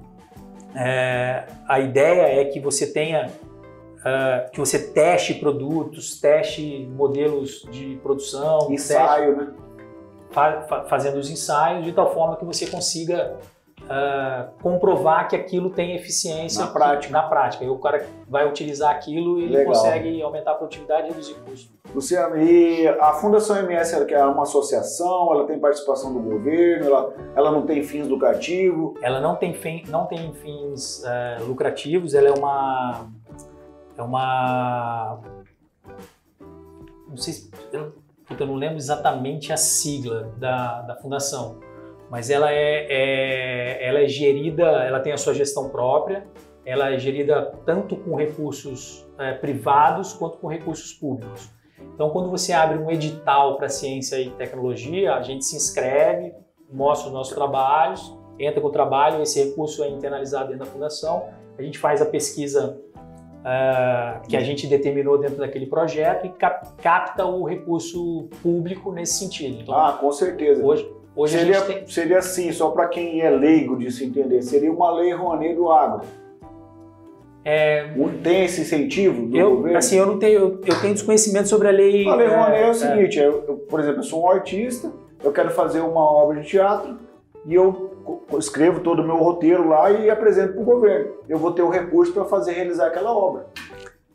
a ideia é que você tenha, que você teste produtos, teste modelos de produção, ensaio, né? Fazendo os ensaios de tal forma que você consiga comprovar que aquilo tem eficiência na prática. E o cara vai utilizar aquilo e ele consegue aumentar a produtividade e reduzir custo. Luciano, e a Fundação MS ela é uma associação, ela tem participação do governo, ela não tem fins lucrativos? Ela não tem fins lucrativos, ela é uma não sei se, eu não lembro exatamente a sigla da fundação, mas ela é gerida, ela tem a sua gestão própria, ela é gerida tanto com recursos privados quanto com recursos públicos. Então, quando você abre um edital para ciência e tecnologia, a gente se inscreve, mostra os nossos trabalhos, entra com o trabalho, esse recurso é internalizado dentro da fundação, a gente faz a pesquisa que a gente determinou dentro daquele projeto e capta o recurso público nesse sentido. Então, com certeza. Hoje seria assim, só para quem é leigo disso entender, seria uma lei Rouanet do agro. Tem esse incentivo do governo? Assim, eu tenho desconhecimento sobre a lei. A lei Rouanet é o seguinte, por exemplo, eu sou um artista, eu quero fazer uma obra de teatro e eu escrevo todo o meu roteiro lá e apresento para o governo. Eu vou ter o recurso para realizar aquela obra.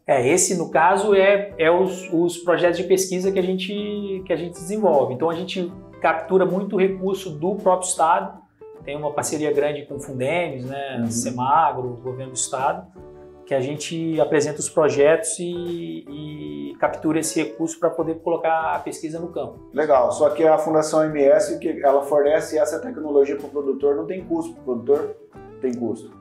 Esse, no caso, os projetos de pesquisa que a gente desenvolve. Então, a gente captura muito recurso do próprio Estado, tem uma parceria grande com o Fundemes, né, Semagro, o governo do Estado, que a gente apresenta os projetos e captura esse recurso para poder colocar a pesquisa no campo. Legal, só que a Fundação MS, que ela fornece essa tecnologia para o produtor, não tem custo para o produtor? Tem custo?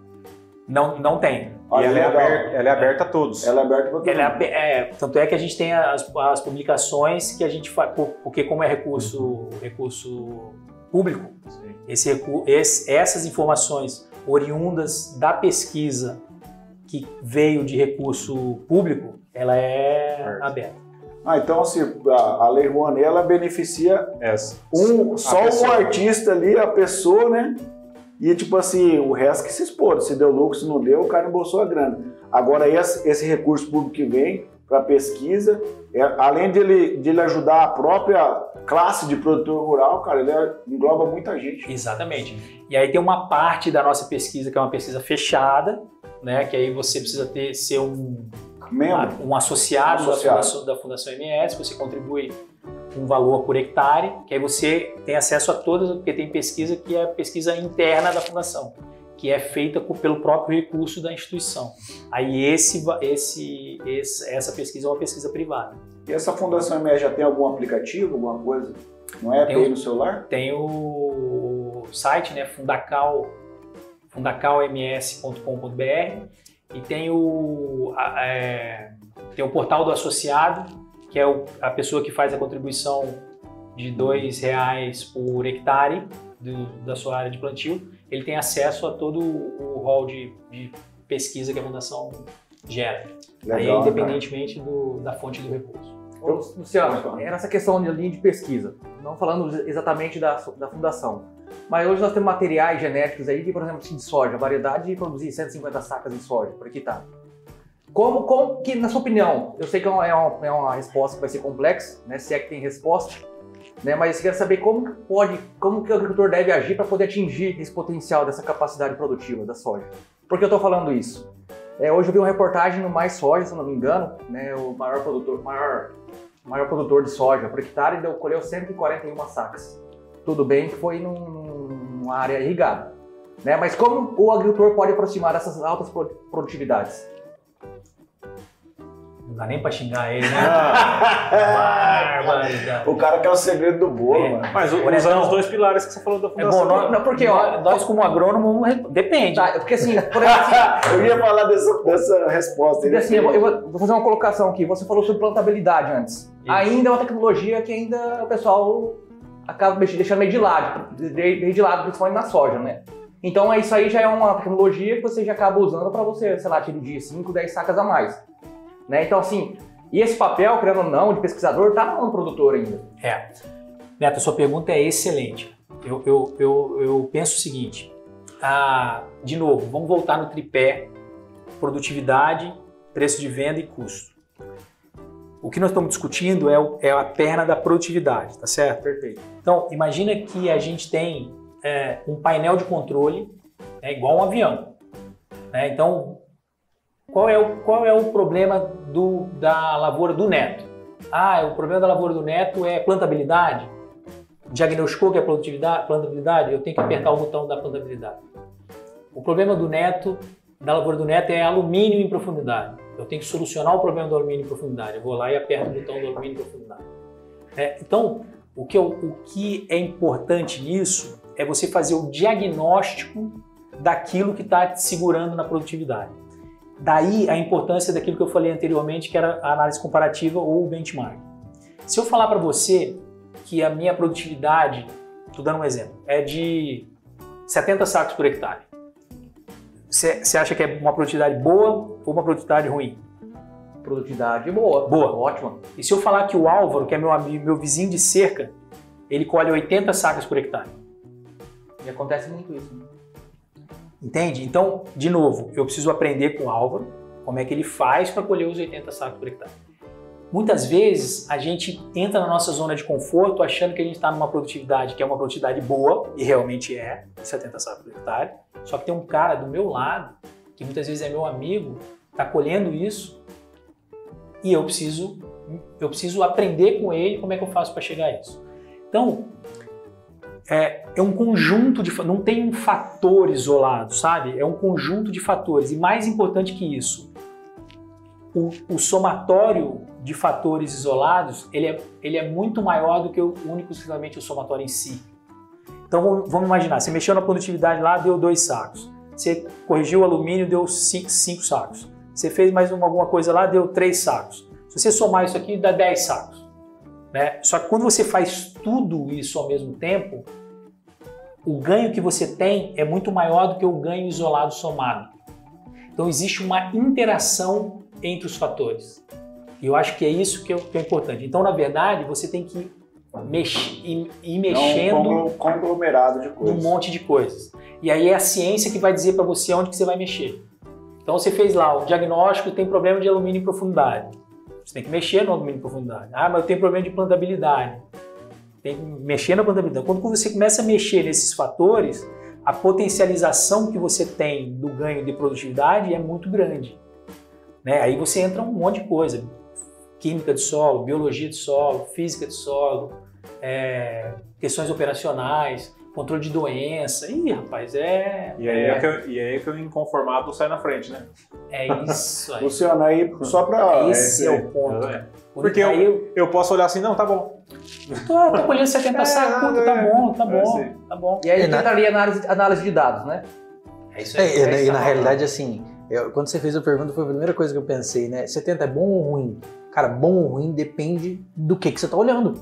Não tem. E ela é aberta a todos. Ela é aberta para todos. Tanto é que a gente tem as publicações que a gente faz, porque como é recurso público, essas informações oriundas da pesquisa que veio de recurso público, ela é aberta. Então assim, a Lei Rouanet, ela beneficia só o artista ali, a pessoa, né? E tipo assim, o resto que se expôs, se deu lucro, se não deu, o cara embolsou a grana. Agora esse recurso público que vem para pesquisa, além de ele ajudar a própria classe de produtor rural, cara, ele engloba muita gente. Exatamente. E aí tem uma parte da nossa pesquisa que é uma pesquisa fechada, né? Que aí você precisa ser um associado, da Fundação MS, você contribui um valor por hectare, que aí você tem acesso a todas, porque tem pesquisa que é pesquisa interna da fundação, que é feita pelo próprio recurso da instituição. Aí essa pesquisa é uma pesquisa privada. E essa Fundação MS já tem algum aplicativo, alguma coisa? Não é API no celular? Tem o site, né, fundacalms.com.br, e tem o portal do associado, que é a pessoa que faz a contribuição de R$2 por hectare da sua área de plantio. Ele tem acesso a todo o rol de pesquisa que a fundação gera. Legal, aí, independentemente da fonte do recurso. Luciano, era essa questão de linha de pesquisa, não falando exatamente da fundação, mas hoje nós temos materiais genéticos aí, por exemplo, de soja, a variedade de produzir 150 sacas de soja por hectare. Como que, na sua opinião, eu sei que é uma resposta que vai ser complexa, né, se é que tem resposta, né, mas eu quero saber como que o agricultor deve agir para poder atingir esse potencial dessa capacidade produtiva da soja. Por que eu estou falando isso? Hoje eu vi uma reportagem no Mais Soja, se eu não me engano, né, o maior produtor de soja por hectare colheu 141 sacas. Tudo bem que foi numa área irrigada, né, mas como o agricultor pode aproximar dessas altas produtividades? Não dá nem pra xingar ele, né? O cara quer o segredo do bolo, mano. Mas usando os dois pilares que você falou da fundação. Não, porque nós como agrônomo, depende. Tá, porque assim, por exemplo, eu ia falar dessa resposta. Porque assim, eu vou fazer uma colocação aqui. Você falou sobre plantabilidade antes. Isso. Ainda é uma tecnologia que ainda o pessoal acaba deixando meio de lado, principalmente na soja, né? Então isso aí já é uma tecnologia que você já acaba usando para você, sei lá, atingir 5, 10 sacas a mais. Né? Então, assim, e esse papel, querendo ou não, de pesquisador, está na mão do produtor ainda. Neto, sua pergunta é excelente. Eu penso o seguinte, de novo, vamos voltar no tripé: produtividade, preço de venda e custo. O que nós estamos discutindo é a perna da produtividade, tá certo? Perfeito. Então, imagina que a gente tem um painel de controle, igual um avião. Né? Então, qual é o problema da lavoura do Neto? O problema da lavoura do Neto é plantabilidade? Diagnosticou que é plantabilidade? Eu tenho que apertar o botão da plantabilidade. O problema da lavoura do Neto é alumínio em profundidade. Eu tenho que solucionar o problema do alumínio em profundidade. Eu vou lá e aperto o botão do alumínio em profundidade. Então, o que é importante nisso é você fazer o diagnóstico daquilo que está te segurando na produtividade. Daí a importância daquilo que eu falei anteriormente, que era a análise comparativa ou o benchmark. Se eu falar para você que a minha produtividade, estou dando um exemplo, é de 70 sacos por hectare, você acha que é uma produtividade boa ou uma produtividade ruim? Produtividade boa. Boa. Ótima. E se eu falar que o Álvaro, que é meu vizinho de cerca, ele colhe 80 sacas por hectare? E acontece muito isso, né? Entende? Então, de novo, eu preciso aprender com o Álvaro como é que ele faz para colher os 80 sacos por hectare. Muitas vezes a gente entra na nossa zona de conforto achando que a gente está numa produtividade que é uma produtividade boa, e realmente é, 70 sacos por hectare, só que tem um cara do meu lado, que muitas vezes é meu amigo, está colhendo isso, e eu preciso aprender com ele como é que eu faço para chegar a isso. Então, é um conjunto de... não tem um fator isolado, sabe? É um conjunto de fatores. E mais importante que isso, o somatório de fatores isolados, ele é muito maior do que único exclusivamente o somatório em si. Então vamos imaginar, você mexeu na produtividade lá, deu 2 sacos. Você corrigiu o alumínio, deu 5 sacos. Você fez mais alguma coisa lá, deu 3 sacos. Se você somar isso aqui, dá 10 sacos. Né? Só que quando você faz tudo isso ao mesmo tempo, o ganho que você tem é muito maior do que o ganho isolado somado. Então existe uma interação entre os fatores. E eu acho que é isso que é importante. Então, na verdade, você tem que ir mexendo um conglomerado de coisas. Um monte de coisas. E aí é a ciência que vai dizer para você onde que você vai mexer. Então você fez lá o diagnóstico, tem problema de alumínio em profundidade. Você tem que mexer no alumínio em profundidade. Mas eu tenho problema de plantabilidade. Tem que mexer na plantabilidade. Quando você começa a mexer nesses fatores, a potencialização que você tem do ganho de produtividade é muito grande. Né? Aí você entra um monte de coisa, química de solo, biologia de solo, física de solo, questões operacionais, controle de doença. Ih, rapaz, E aí é que o inconformado sai na frente, né? É isso aí. Luciano, aí só pra... Esse é o ponto. Porque eu posso olhar assim, não, tá bom. Tô colhendo 70 sacos, puta, tá bom. E aí entra ali a análise de dados, né? É isso aí. E na realidade, assim, quando você fez a pergunta, foi a primeira coisa que eu pensei, né? 70 é bom ou ruim? Cara, bom ou ruim depende do que você tá olhando.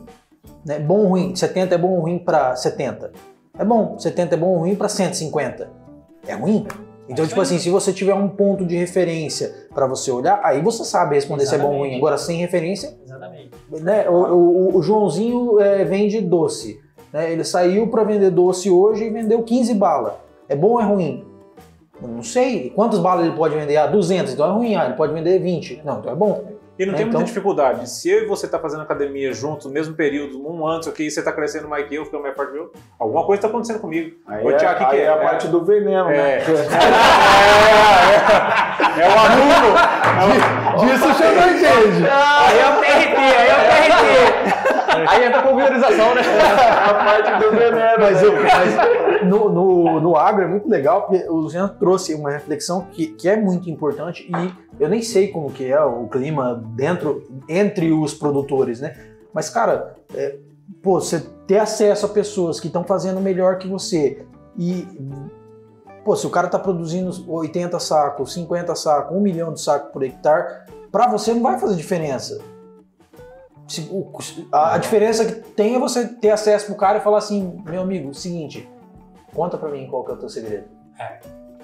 Né? Bom ou ruim? 70 é bom ou ruim para 70? É bom. 70 é bom ou ruim para 150? É ruim? Então, tipo assim, se você tiver um ponto de referência para você olhar, aí você sabe responder se é bom ou ruim. Agora, sem referência... Exatamente. Né? O Joãozinho vende doce. Né? Ele saiu para vender doce hoje e vendeu 15 balas. É bom ou é ruim? Eu não sei. Quantas balas ele pode vender? 200, então é ruim. Ele pode vender 20. Não, então é bom. E não tem então, muita dificuldade. Se eu e você tá fazendo academia juntos, no mesmo período, um ano, e você tá crescendo mais que eu, ficando mais forte que eu, alguma coisa tá acontecendo comigo. Aí é a parte do veneno, né? É o aluno. Disso chama gente. Aí é o TRT. Aí entra a pulverização, né? A parte do veneno. Mas no agro é muito legal, porque o Luciano trouxe uma reflexão que é muito importante e eu nem sei como que é o clima entre os produtores, né? Mas, cara, você ter acesso a pessoas que estão fazendo melhor que você e, se o cara tá produzindo 80 sacos, 50 sacos, 1 milhão de sacos por hectare, pra você não vai fazer diferença. A diferença que tem é você ter acesso pro cara e falar assim, meu amigo, seguinte, conta pra mim qual que é o teu segredo.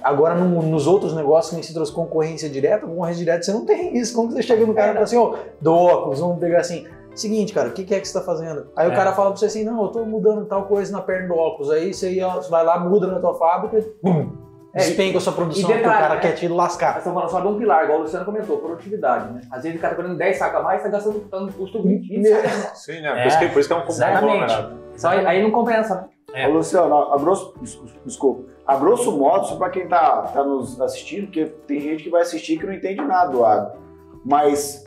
Agora, nos outros negócios que você trouxe concorrência direta você não tem isso. Como você chega no cara e fala assim, do óculos, vamos pegar assim, seguinte, cara, o que é que você tá fazendo? Aí o cara fala pra você assim, não, eu tô mudando tal coisa na perna do óculos. Aí você vai lá, muda na tua fábrica, despenca a sua produção, porque o cara quer te lascar. Nós estamos falando só de um pilar, igual o Luciano comentou, produtividade, né? Às vezes o cara tá ganhando 10 sacos a mais, tá gastando custo 20 sacos. Sim, né? Por isso que é um conglomerado. Aí não compensa, né? Ô, Luciano, a grosso modo, só para quem tá nos assistindo, porque tem gente que vai assistir que não entende nada do agro, mas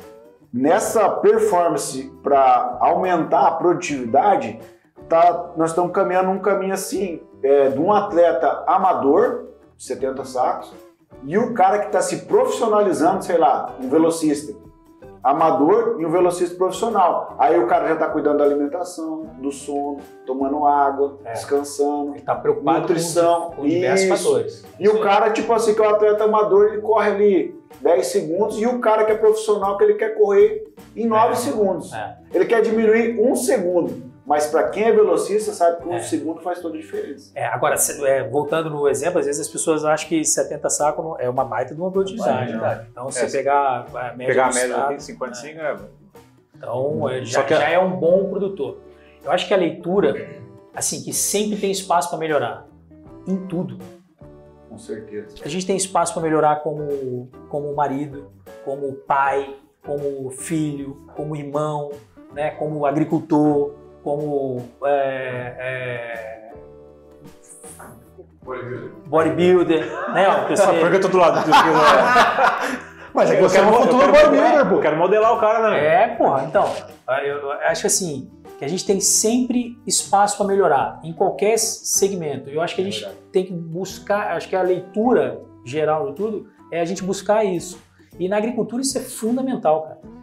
nessa performance para aumentar a produtividade, nós estamos caminhando um caminho assim, de um atleta amador, 70 sacos, e o cara que está se profissionalizando, sei lá, um velocista amador e um velocista profissional. Aí o cara já está cuidando da alimentação, do sono, tomando água, descansando, ele tá preocupado nutrição, com diversos fatores. E o cara, tipo assim, que é um atleta amador, ele corre ali 10 segundos, e o cara que é profissional, que ele quer correr em 9 segundos. Ele quer diminuir 1 segundo. Mas para quem é velocista, sabe que 1 segundo faz toda a diferença. Agora, voltando no exemplo, às vezes as pessoas acham que 70 sacos é uma baita de uma produtividade. Então, se você pegar a média aqui, 55, então, já é um bom produtor. Eu acho que a leitura, assim, que sempre tem espaço para melhorar. Em tudo. Com certeza. A gente tem espaço para melhorar como marido, como pai, como filho, como irmão, né, como agricultor, como bodybuilder, né? Porque eu tô do lado. Mas é que você é um futuro bodybuilder, pô. Eu quero modelar o cara, né? Então, eu acho assim, que a gente tem sempre espaço para melhorar, em qualquer segmento. Eu acho que a gente tem que buscar, acho que a leitura geral de tudo é a gente buscar isso. E na agricultura isso é fundamental, cara.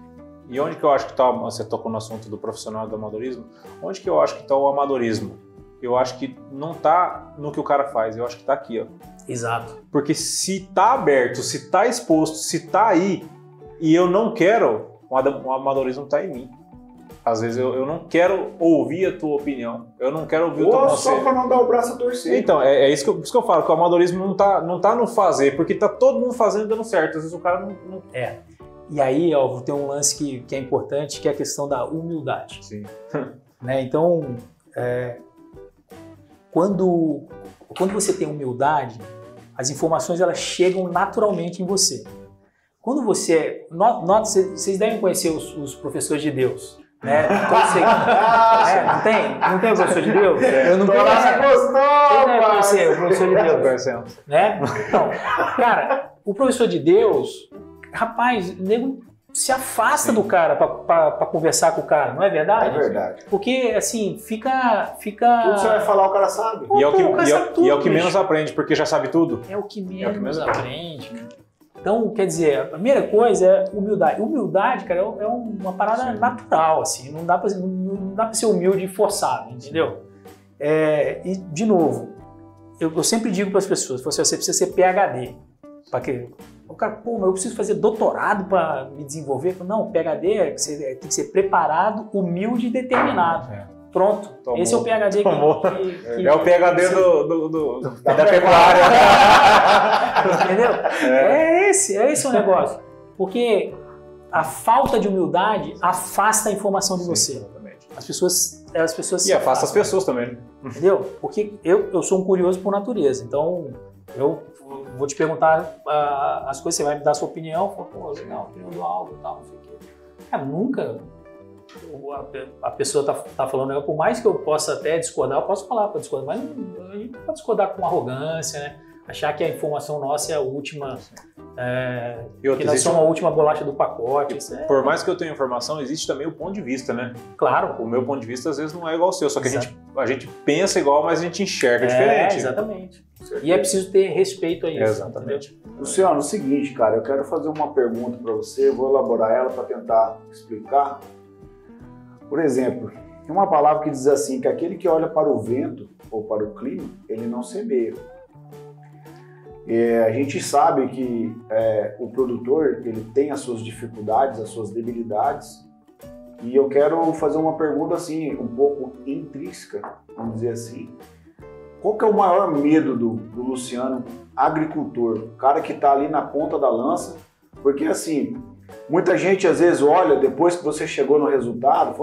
E onde que eu acho que está, você tocou no assunto do profissional do amadorismo, onde que eu acho que está o amadorismo? Eu acho que não está no que o cara faz, eu acho que está aqui, ó. Exato. Porque se está aberto, se está exposto, se está aí, e eu não quero, o amadorismo está em mim. Às vezes eu não quero ouvir a tua opinião, eu não quero ouvir o teu conselho. Só para não dar o braço a torcer. Então, é isso que eu falo, que o amadorismo não tá no fazer, porque tá todo mundo fazendo e dando certo, às vezes o cara não... E aí, ó, tem um lance que é importante, que é a questão da humildade. Sim. Né? Então, quando você tem humildade, as informações elas chegam naturalmente em você. Quando você... Vocês devem conhecer os professores de Deus. Né? Então, assim, não tem o professor de Deus? Eu não Tô lá, gostou, Quem deve conhecer o pai. professor de Deus? Conhecemos. Né? Então, cara, o professor de Deus, rapaz, o nego se afasta do cara pra conversar com o cara, não é verdade? É verdade. Porque, assim, fica... Tudo que você vai falar, o cara sabe. E é o que, Pô, o cara sabe tudo, e é o que bicho. menos aprende, porque já sabe tudo. É o que É o que menos menos aprende. Então, quer dizer, a primeira coisa é humildade. Humildade, cara, é uma parada natural, assim. Não dá pra ser humilde e forçado, entendeu? E, de novo, eu sempre digo para as pessoas, você precisa ser PhD. Para quê? O cara, pô, mas eu preciso fazer doutorado para me desenvolver? Eu falo, não, PhD tem que ser preparado, humilde e determinado. Pronto. Tomou. Esse é o PhD que É o PhD da pecuária. Entendeu? É esse o negócio. Porque a falta de humildade afasta a informação de você. Exatamente. As pessoas E se afasta as afastam, pessoas também. Né? entendeu? Porque eu sou um curioso por natureza. Então, eu vou te perguntar as coisas, você vai me dar a sua opinião. Falo, pô, legal, opinião do algo e tal, não sei o quê. Cara, nunca a pessoa tá falando, por mais que eu possa até discordar, eu posso falar para discordar, mas a gente não pode discordar com arrogância, né? Achar que a informação nossa é a última, E outra, que nós existe somos a última bolacha do pacote. Isso é Por mais que eu tenha informação, existe também o ponto de vista, né? claro. O meu ponto de vista às vezes não é igual ao seu, só que a gente pensa igual, mas a gente enxerga diferente. Exatamente. E é preciso ter respeito a isso. Exatamente. Entendeu? Luciano, é o seguinte, cara, eu quero fazer uma pergunta para você, eu vou elaborar ela para tentar explicar. Por exemplo, tem uma palavra que diz assim, que aquele que olha para o vento ou para o clima, ele não semeia. A gente sabe que o produtor ele tem as suas dificuldades, as suas debilidades, e eu quero fazer uma pergunta assim, um pouco intrínseca, vamos dizer assim. Qual que é o maior medo do Luciano, agricultor, o cara que está ali na ponta da lança? Porque assim, muita gente às vezes olha, depois que você chegou no resultado,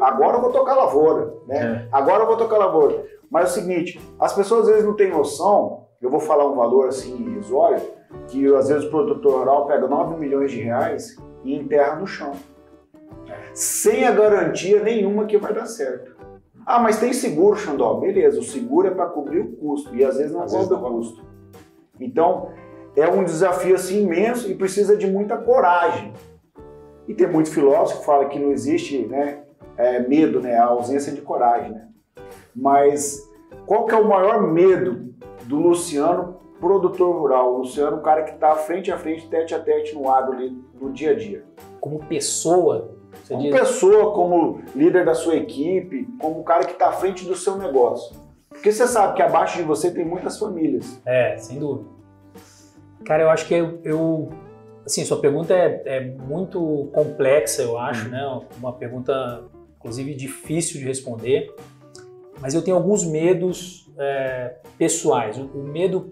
agora eu vou tocar lavoura, né? Agora eu vou tocar lavoura. Mas é o seguinte, as pessoas às vezes não têm noção, eu vou falar um valor assim irrisório, que às vezes o produtor rural pega 9 milhões de reais e enterra no chão. Sem a garantia nenhuma que vai dar certo. Ah, mas tem seguro, Xandó. Beleza, o seguro é para cobrir o custo e às vezes não cobre o custo. Então, é um desafio assim imenso e precisa de muita coragem. E tem muito filósofo que fala que não existe, né, medo, né, a ausência de coragem, né? Mas qual que é o maior medo do Luciano, produtor rural? O Luciano, o cara que está frente a frente, tete a tete no agro ali, no dia a dia. Como pessoa, você Como diz, pessoa, como líder da sua equipe, como o cara que está à frente do seu negócio. Porque você sabe que abaixo de você tem muitas famílias. sem dúvida. Cara, eu acho que assim, sua pergunta é muito complexa, eu acho, né? Uma pergunta, inclusive, difícil de responder. Mas eu tenho alguns medos pessoais. O medo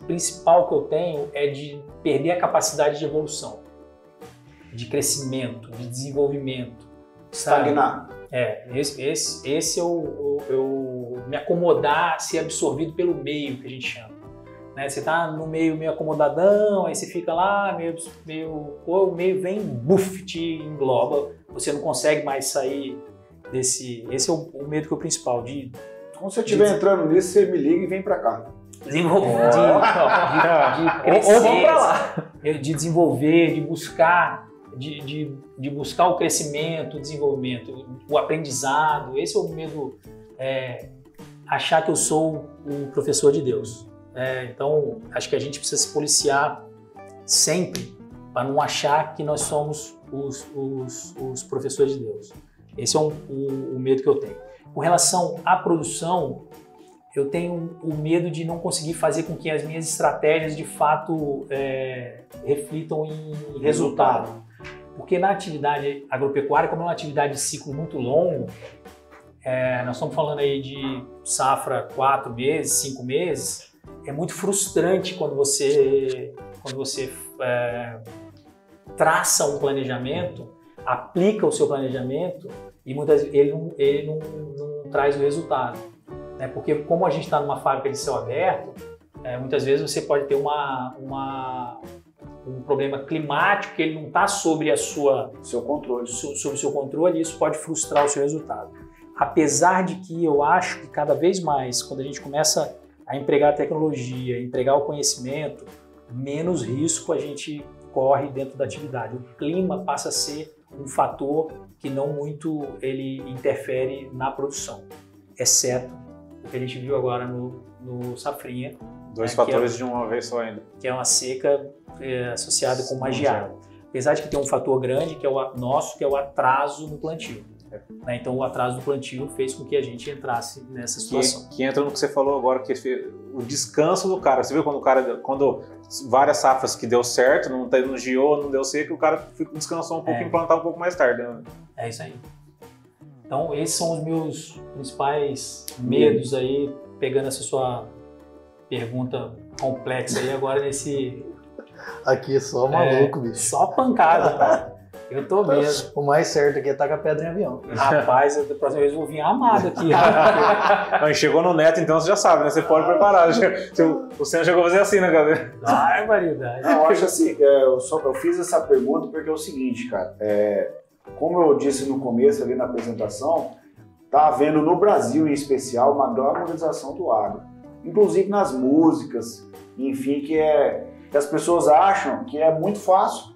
principal que eu tenho é de perder a capacidade de evolução, de crescimento, de desenvolvimento. Estagnar. Esse eu me acomodar, ser absorvido pelo meio, que a gente chama. Né? Você tá no meio acomodadão, aí você fica lá, o meio vem, buf, te engloba, você não consegue mais sair desse... Esse é o medo que é o principal, Quando você estiver entrando nisso, você me liga e vem pra cá. desenvolver, de crescer, Ou vamos pra lá. de desenvolver, de buscar, de buscar o crescimento, o desenvolvimento, o aprendizado. Esse é o medo, achar que eu sou o professor de Deus. Então, acho que a gente precisa se policiar sempre para não achar que nós somos os professores de Deus. Esse é o medo que eu tenho. Com relação à produção, eu tenho o medo de não conseguir fazer com que as minhas estratégias de fato reflitam em resultado. Porque na atividade agropecuária, como é uma atividade de ciclo muito longo, nós estamos falando aí de safra 4 meses, 5 meses, é muito frustrante quando você traça um planejamento, aplica o seu planejamento e muitas vezes ele não traz o resultado. Né? Porque como a gente está numa fábrica de céu aberto, muitas vezes você pode ter um problema climático que ele não está sobre a sua Seu controle. sob o seu controle, isso pode frustrar o seu resultado. Apesar de que eu acho que cada vez mais, quando a gente começa a empregar a tecnologia, empregar o conhecimento, menos risco a gente corre dentro da atividade. O clima passa a ser um fator que não muito ele interfere na produção, exceto o que a gente viu agora no Safrinha. Dois né, fatores de uma vez só ainda. que é uma seca associada com uma geada. Apesar de que tem um fator grande, que é o nosso, que é o atraso no plantio. Né? Então, o atraso do plantio fez com que a gente entrasse nessa situação. Que entra no que você falou agora, que o descanso do cara. Você viu quando várias safras que deu certo, não giou, não deu seca, o cara descansou um pouco e plantar um pouco mais tarde. Né? É isso aí. Então, esses são os meus principais medos aí, pegando essa sua pergunta complexa aí agora nesse... Aqui é só maluco, bicho. Só pancada, tá? Eu tô mesmo. O mais certo aqui é tacar pedra em avião. Rapaz, da próxima vez eu vou vir armado aqui. Chegou no neto, então você já sabe, né? Você pode preparar. O Senna chegou a fazer assim, né, cara? Ai, variedade. Eu acho assim, eu fiz essa pergunta porque é o seguinte, cara. Como eu disse no começo ali na apresentação, tá havendo no Brasil em especial uma glamorização do agro. Inclusive nas músicas, enfim, que as pessoas acham que é muito fácil,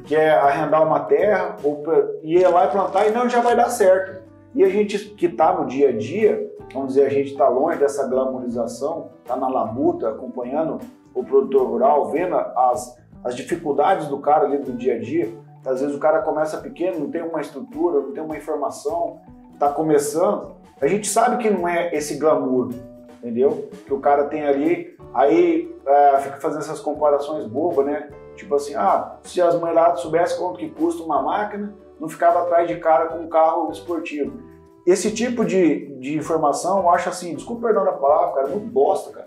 que é arrendar uma terra, ou ir lá e plantar e não, já vai dar certo. E a gente que está no dia a dia, vamos dizer, a gente está longe dessa glamorização, está na labuta, acompanhando o produtor rural, vendo as dificuldades do cara ali do dia a dia. Às vezes o cara começa pequeno, não tem uma estrutura, não tem uma informação, está começando. A gente sabe que não é esse glamour, entendeu? Que o cara tem ali, aí fica fazendo essas comparações bobas, né? Tipo assim, se as mulheradas soubessem quanto que custa uma máquina, não ficava atrás de cara com um carro esportivo. Esse tipo de informação, eu acho assim, desculpa perdão da palavra, cara, muito bosta, cara.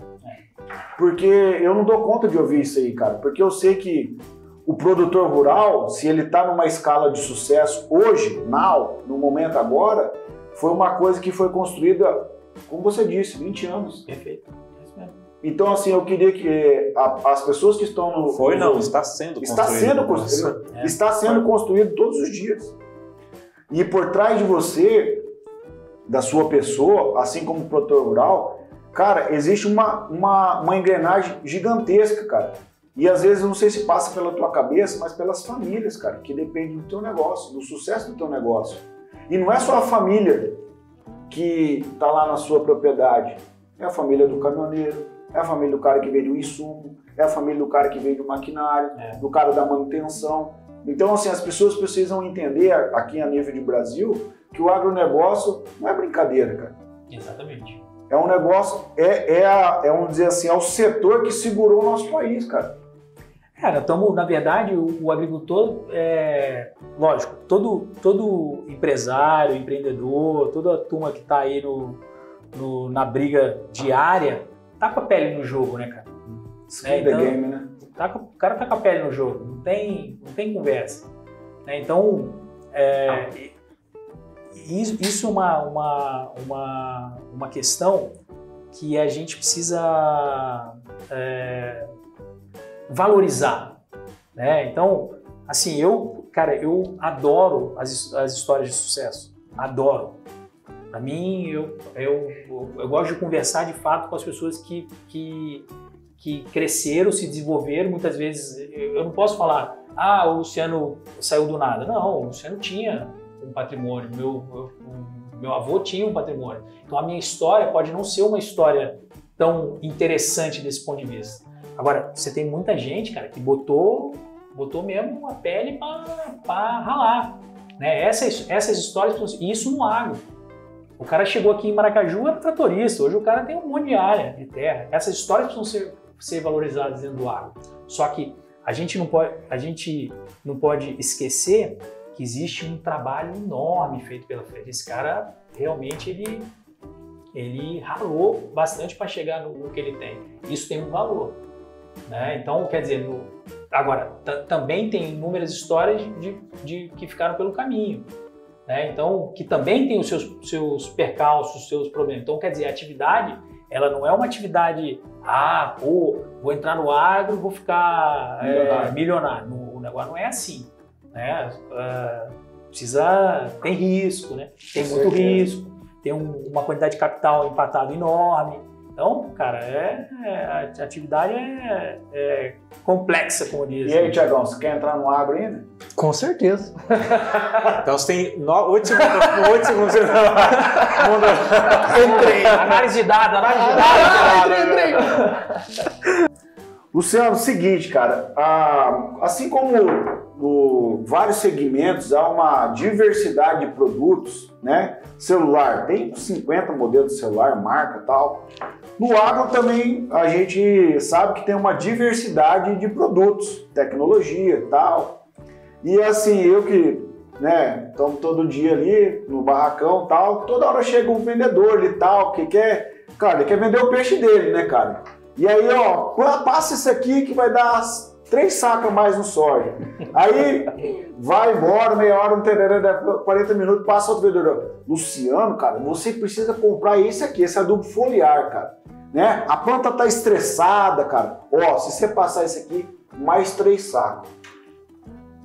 Porque eu não dou conta de ouvir isso aí, cara. Porque eu sei que o produtor rural, se ele está numa escala de sucesso hoje, no momento agora, foi uma coisa que foi construída, como você disse, 20 anos. Perfeito. É isso mesmo. Então, assim, eu queria que as pessoas que estão no... Está sendo construído. Está sendo construído todos os dias. E por trás de você, da sua pessoa, assim como o produtor rural, cara, existe uma engrenagem gigantesca, cara. E às vezes, eu não sei se passa pela tua cabeça, mas pelas famílias, cara, que dependem do teu negócio, do sucesso do teu negócio. E não é só a família que está lá na sua propriedade. É a família do caminhoneiro, é a família do cara que vende o insumo, é a família do cara que vende o maquinário, do cara da manutenção. Então, assim, as pessoas precisam entender, aqui a nível de Brasil, que o agronegócio não é brincadeira, cara. Exatamente. É um negócio, vamos dizer assim, é o setor que segurou o nosso país, cara. Cara, na verdade, o agricultor, lógico, todo empresário, empreendedor, toda a turma que está aí na briga diária, tá com a pele no jogo, né, cara? Skin the game, né? O cara tá com a pele no jogo, não tem conversa. Né? Então, isso é uma questão que a gente precisa valorizar. Né? Então, assim, eu adoro as histórias de sucesso. Adoro. Para mim, eu gosto de conversar de fato com as pessoas que cresceram, se desenvolveram. Muitas vezes eu não posso falar, o Luciano saiu do nada. Não, o Luciano tinha um patrimônio, meu avô tinha um patrimônio. Então a minha história pode não ser uma história tão interessante desse ponto de vista. Agora, você tem muita gente, cara, que botou mesmo a pele para ralar. Né? Essas histórias, isso no agro. O cara chegou aqui em Maracaju, era tratorista. Hoje o cara tem um monte de área de terra. Essas histórias precisam ser valorizadas dentro do agro. Só que a gente não pode esquecer que existe um trabalho enorme feito pela frente. Esse cara, realmente, ele ralou bastante para chegar no que ele tem. Isso tem um valor. Né? Então, quer dizer, agora, também tem inúmeras histórias que ficaram pelo caminho. Né? Então, que também tem os seus percalços, os seus problemas. Então, quer dizer, a atividade ela não é uma atividade, vou entrar no agro, vou ficar milionário. O negócio não é assim, né? Tem risco, né? Tem muito risco, tem uma quantidade de capital empatado enorme. Então, cara, a atividade é complexa, como diz. E aí, Tiagão, você quer entrar no agro ainda? Com certeza. Então você tem 8 segundos. Entrei. Análise de dados. Entrei. Luciano, seguinte, cara, assim como vários segmentos, há uma diversidade de produtos, né? Celular, tem 50 modelos de celular, marca e tal. No agro também a gente sabe que tem uma diversidade de produtos, tecnologia e tal. E assim, eu que, né, estamos todo dia ali no barracão e tal, toda hora chega um vendedor ali e tal, que quer, cara, ele quer vender o peixe dele, né, cara? E aí, ó, passa isso aqui que vai dar 3 sacos a mais no soja. Aí vai embora, meia hora, 40 minutos, passa outro vendedor. Luciano, cara, você precisa comprar esse adubo foliar, cara. Né? A planta tá estressada, cara. Ó, se você passar esse aqui, mais 3 sacos.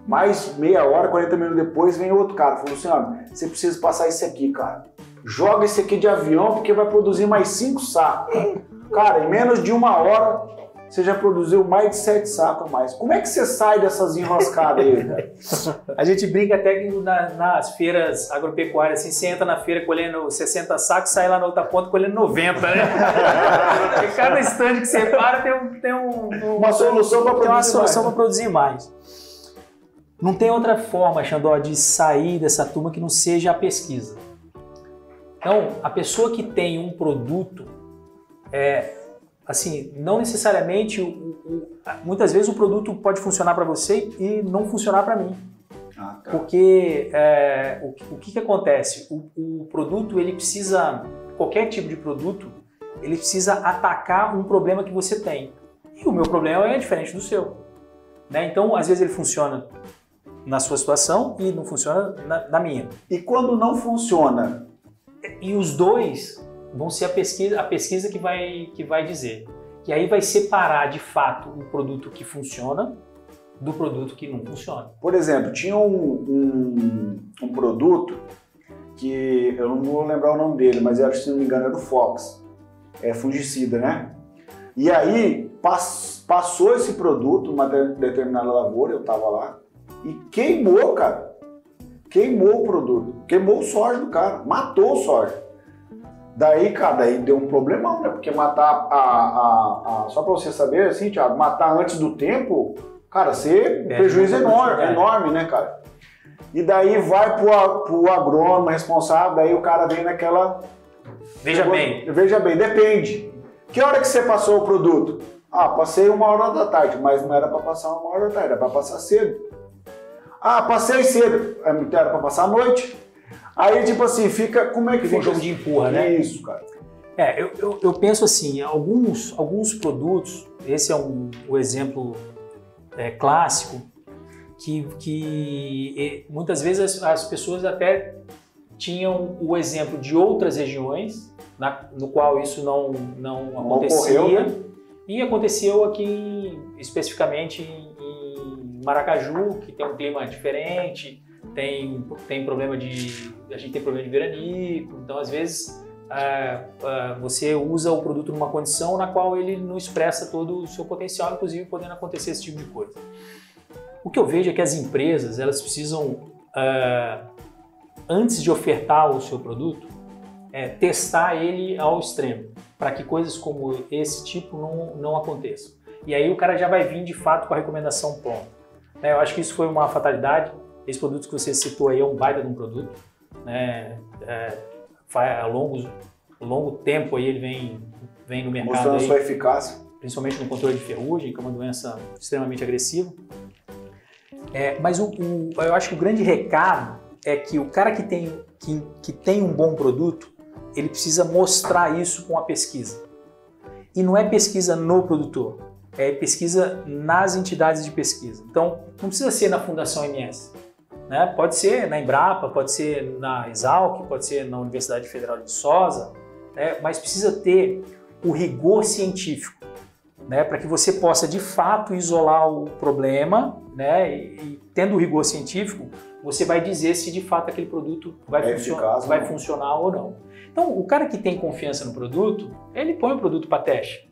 Mais meia hora, 40 minutos depois, vem outro cara. Falou, Luciano, você precisa passar esse aqui, cara. Joga esse aqui de avião, porque vai produzir mais 5 sacos. Cara, em menos de 1 hora, você já produziu mais de 7 sacos a mais. Como é que você sai dessas enroscadas aí, cara? A gente brinca até que nas feiras agropecuárias, assim, você entra na feira colhendo 60 sacos, sai lá na outra ponta colhendo 90, né? Porque cada estande que você para tem uma solução para produzir mais. Não tem outra forma, Xandó, de sair dessa turma que não seja a pesquisa. Então, a pessoa que tem um produto, assim, não necessariamente, muitas vezes o produto pode funcionar para você e não funcionar para mim. Porque o que acontece? O produto, ele precisa, qualquer tipo de produto, ele precisa atacar um problema que você tem. E o meu problema é diferente do seu. Né? Então, às vezes ele funciona na sua situação e não funciona na minha. E quando não funciona? E os dois vão ser a pesquisa que vai dizer. E aí vai separar de fato o produto que funciona do produto que não funciona. Por exemplo, tinha um produto que eu não vou lembrar o nome dele, mas se não me engano era do Fox. É fungicida, né? E aí passou esse produto numa determinada lavoura, eu tava lá, e queimou, cara. Queimou o produto, queimou o soja do cara, matou o soja. Daí, cara, deu um problemão, né? Porque matar só pra você saber, assim, Thiago, matar antes do tempo, cara, prejuízo enorme, né, cara? E daí vai pro agrônomo responsável, daí o cara vem naquela... Veja bem, depende. Que hora que você passou o produto? Passei 1h da tarde, mas não era pra passar 1h da tarde, era pra passar cedo. Passei cedo, era pra passar à noite. Aí, tipo assim, fica... Como é que fica? Um jogo de empurra, né? Isso, cara. Eu penso assim, alguns produtos, esse é o exemplo clássico, que muitas vezes as pessoas até tinham o exemplo de outras regiões, no qual isso não acontecia. Ocorreu, né? E aconteceu aqui, especificamente em Maracaju, que tem um clima diferente, tem problema a gente tem problema de veranico, então às vezes você usa o produto numa condição na qual ele não expressa todo o seu potencial, inclusive podendo acontecer esse tipo de coisa. O que eu vejo é que as empresas, elas precisam, antes de ofertar o seu produto, testar ele ao extremo, para que coisas como esse tipo não aconteçam. E aí o cara já vai vir de fato com a recomendação pronta. Eu acho que isso foi uma fatalidade. Esse produto que você citou aí é um baita de um produto, né? A longo tempo aí ele vem no mercado. Mostrando sua eficácia. Principalmente no controle de ferrugem, que é uma doença extremamente agressiva. Mas eu acho que o grande recado é que o cara que tem um bom produto, ele precisa mostrar isso com a pesquisa. E não é pesquisa no produtor, é pesquisa nas entidades de pesquisa. Então, não precisa ser na Fundação MS. Né? Pode ser na Embrapa, pode ser na Exalc, pode ser na Universidade Federal de Viçosa, né? Mas precisa ter o rigor científico, né, para que você possa de fato isolar o problema, né, e tendo o rigor científico, você vai dizer se de fato aquele produto vai funcionar ou não. Então, o cara que tem confiança no produto, ele põe o produto para teste.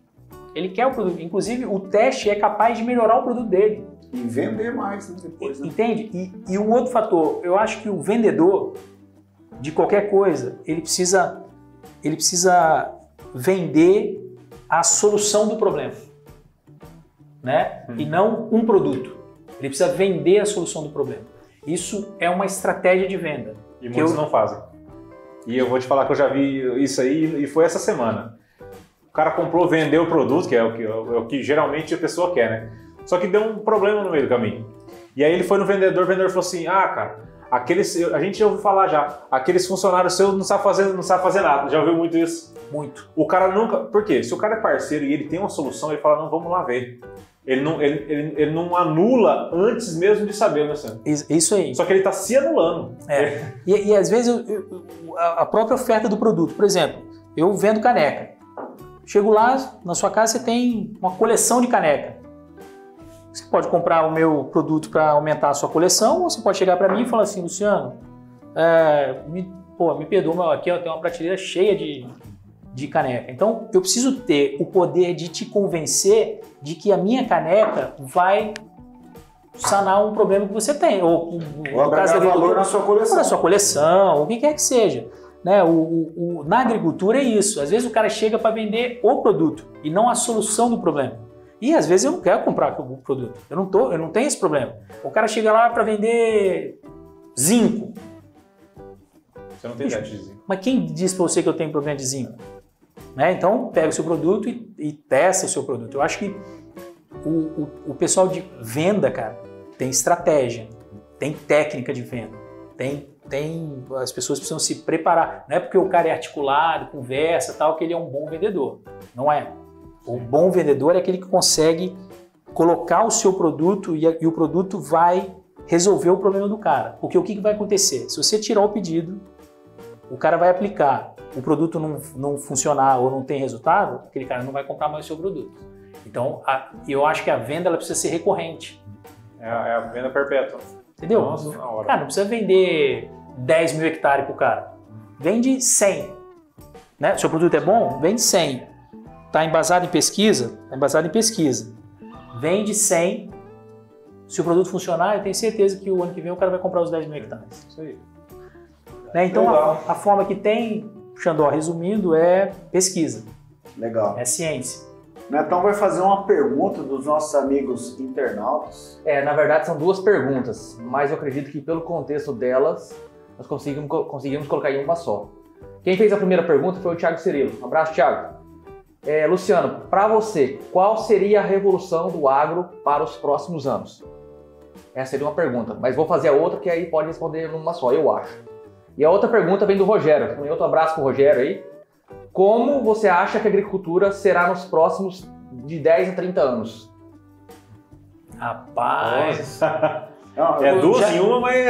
Ele quer o produto. Inclusive, o teste é capaz de melhorar o produto dele. E vender mais, né, depois. Né? Entende? E um outro fator, eu acho que o vendedor de qualquer coisa, ele precisa vender a solução do problema, né? E não um produto. Ele precisa vender a solução do problema. Isso é uma estratégia de venda. E muitos não fazem. E eu vou te falar que eu já vi isso aí e foi essa semana. O cara comprou, vendeu o produto, que é o que geralmente a pessoa quer, né? Só que deu um problema no meio do caminho. E aí ele foi no vendedor, o vendedor falou assim, cara, a gente já ouviu falar já, aqueles funcionários seus não sabem fazer nada. Já ouviu muito isso? Muito. O cara nunca... Por quê? Se o cara é parceiro e ele tem uma solução, ele fala, não, vamos lá ver. Ele não anula antes mesmo de saber, né, Sam? Isso aí. Só que ele está se anulando. E às vezes a própria oferta do produto, por exemplo, eu vendo caneca. Chego lá, na sua casa você tem uma coleção de caneca. Você pode comprar o meu produto para aumentar a sua coleção, ou você pode chegar para mim e falar assim, Luciano, me perdoa, aqui eu tenho uma prateleira cheia de caneca. Então, eu preciso ter o poder de te convencer de que a minha caneca vai sanar um problema que você tem. Ou agregar valor na sua coleção. Na sua coleção, o que quer que seja. Né? Na agricultura é isso. Às vezes o cara chega para vender o produto e não a solução do problema. E às vezes eu não quero comprar o produto. Eu não tenho esse problema. O cara chega lá para vender zinco. Você não tem ideia de zinco. Mas quem diz para você que eu tenho problema de zinco? Né? Então, pega o seu produto e testa o seu produto. Eu acho que o pessoal de venda, cara, tem estratégia, tem técnica de venda, as pessoas precisam se preparar. Não é porque o cara é articulado, conversa, tal, que ele é um bom vendedor. Não é. O bom vendedor é aquele que consegue colocar o seu produto e o produto vai resolver o problema do cara. Porque o que vai acontecer? Se você tirar o pedido, o cara vai aplicar, o produto não funcionar ou não tem resultado, aquele cara não vai comprar mais o seu produto. Então, eu acho que a venda ela precisa ser recorrente. É a venda perpétua. Entendeu? Nossa, na hora. Cara, não precisa vender 10 mil hectares para o cara. Vende 100. Né? Seu produto é bom? Vende 100. Está embasado em pesquisa? Está embasado em pesquisa. Vende 100. Se o produto funcionar, eu tenho certeza que o ano que vem o cara vai comprar os 10 mil hectares. Isso aí. Né? Então, a forma que tem, Xandó, resumindo, é pesquisa. Legal. É ciência. Netão vai fazer uma pergunta dos nossos amigos internautas. Na verdade são duas perguntas, mas eu acredito que pelo contexto delas, nós conseguimos colocar em uma só. Quem fez a primeira pergunta foi o Thiago Cirilo. Um abraço, Thiago. Luciano, para você, qual seria a revolução do agro para os próximos anos? Essa seria uma pergunta, mas vou fazer a outra que aí pode responder numa só, eu acho. E a outra pergunta vem do Rogério. Um outro abraço para o Rogério aí. Como você acha que a agricultura será nos próximos de 10 a 30 anos? Rapaz... duas em uma, mas...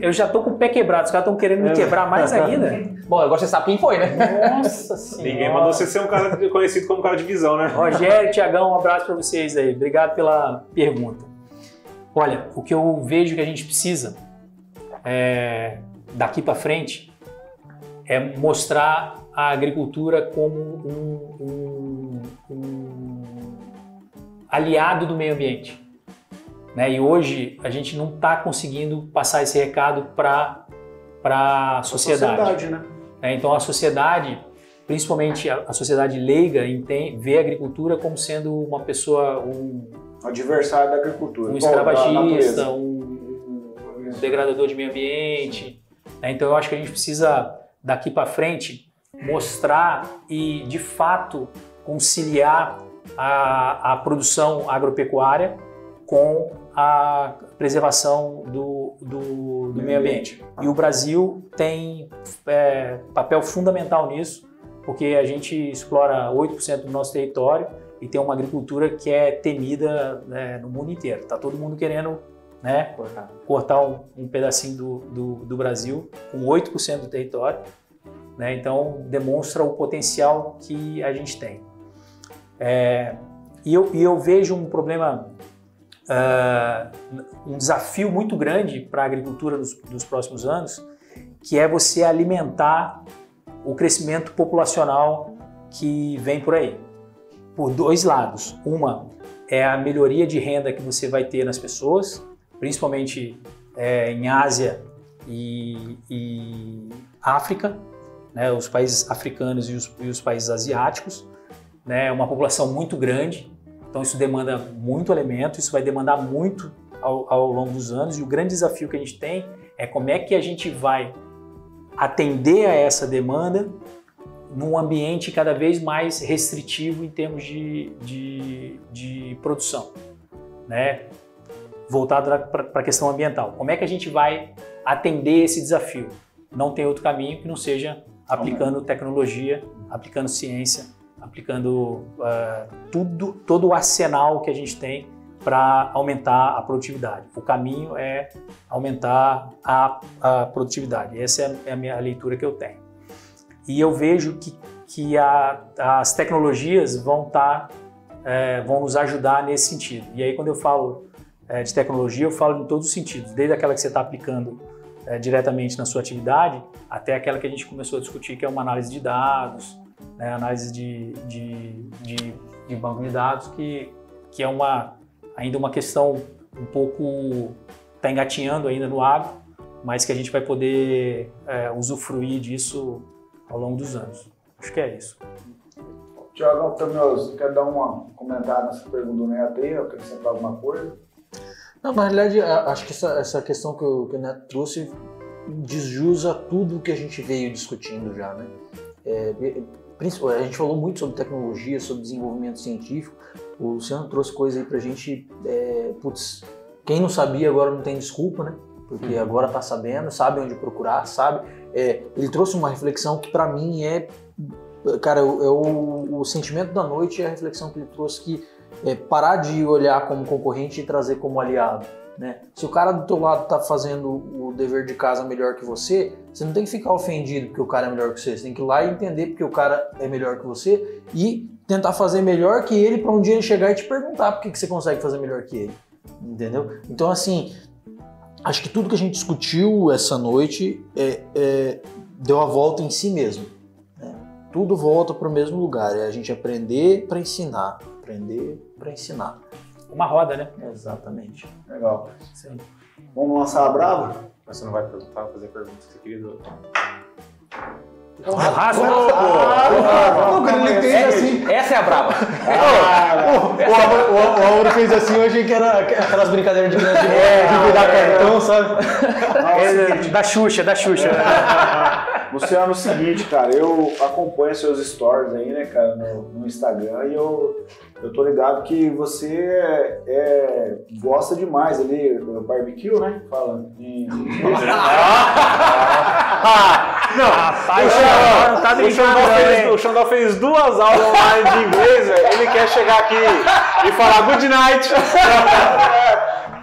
Eu já tô com o pé quebrado, os caras estão querendo me quebrar mais ainda. Bom, agora você sabe quem foi, né? Nossa Senhora. Ninguém mandou você ser um cara conhecido como um cara de visão, né? Rogério, Tiagão, um abraço para vocês aí. Obrigado pela pergunta. Olha, o que eu vejo que a gente precisa daqui para frente é mostrar a agricultura como um aliado do meio ambiente. Né? E hoje a gente não está conseguindo passar esse recado para a sociedade. Né? Então a sociedade, principalmente a sociedade leiga, vê a agricultura como sendo uma pessoa, um adversário da agricultura, um escravagista, um degradador de meio ambiente. Então eu acho que a gente precisa daqui para frente mostrar e de fato conciliar a produção agropecuária com a preservação do meio ambiente. E o Brasil tem papel fundamental nisso, porque a gente explora 8% do nosso território e tem uma agricultura que é temida no mundo inteiro. Está todo mundo querendo cortar um pedacinho do Brasil com 8% do território. né? Então, demonstra o potencial que a gente tem. E eu vejo um problema, um desafio muito grande para a agricultura dos próximos anos, que é você alimentar o crescimento populacional que vem por aí. Por dois lados. Uma é a melhoria de renda que você vai ter nas pessoas, principalmente em Ásia e África, né, os países africanos e os países asiáticos, né, uma população muito grande, então isso demanda muito alimento, isso vai demandar muito ao longo dos anos, e o grande desafio que a gente tem é como é que a gente vai atender a essa demanda num ambiente cada vez mais restritivo em termos de produção, né? Voltado para a questão ambiental. Como é que a gente vai atender esse desafio? Não tem outro caminho que não seja aplicando tecnologia, aplicando ciência, aplicando todo o arsenal que a gente tem para aumentar a produtividade. O caminho é aumentar a produtividade. Essa é a minha leitura que eu tenho. E eu vejo que as tecnologias vão nos ajudar nesse sentido. E aí, quando eu falo de tecnologia, eu falo em todos os sentidos, desde aquela que você está aplicando diretamente na sua atividade, até aquela que a gente começou a discutir, que é uma análise de dados, né, análise de banco de dados, que é ainda uma questão um pouco, está engatinhando ainda no agro, mas que a gente vai poder usufruir disso ao longo dos anos. Acho que é isso. Tiagão, quer dar um comentário nessa pergunta do Neto aí? Acrescentar alguma coisa? Não, na realidade, acho que essa questão que o Neto trouxe desjuza tudo que a gente veio discutindo já, né? A gente falou muito sobre tecnologia, sobre desenvolvimento científico. O Luciano trouxe coisa aí pra gente, quem não sabia agora não tem desculpa, né? Porque agora tá sabendo, sabe onde procurar, sabe? Ele trouxe uma reflexão que pra mim cara, o sentimento da noite é a reflexão que ele trouxe, que parar de olhar como concorrente e trazer como aliado, né? Se o cara do teu lado tá fazendo o dever de casa melhor que você não tem que ficar ofendido porque o cara é melhor que você tem que ir lá e entender porque o cara é melhor que você e tentar fazer melhor que ele para um dia ele chegar e te perguntar por que você consegue fazer melhor que ele, entendeu? Então, assim, acho que tudo que a gente discutiu essa noite deu a volta em si mesmo, né? Tudo volta para o mesmo lugar, é a gente aprender para ensinar, Uma roda, né? Exatamente. Legal. Sim. Vamos lançar a brava? Mas você não vai perguntar, fazer perguntas que você queria do... Churrasco! Ele fez assim. Essa é a brava. O Auro fez assim, eu achei que era aquelas brincadeiras de criança de dar cartão, sabe? Da Xuxa. Luciano, é o seguinte, cara, eu acompanho seus stories aí, né, cara, no Instagram, e eu tô ligado que você gosta demais ali do barbecue, né? Fala. O Xandó fez 2 aulas online de inglês, velho. Ele quer chegar aqui e falar good night.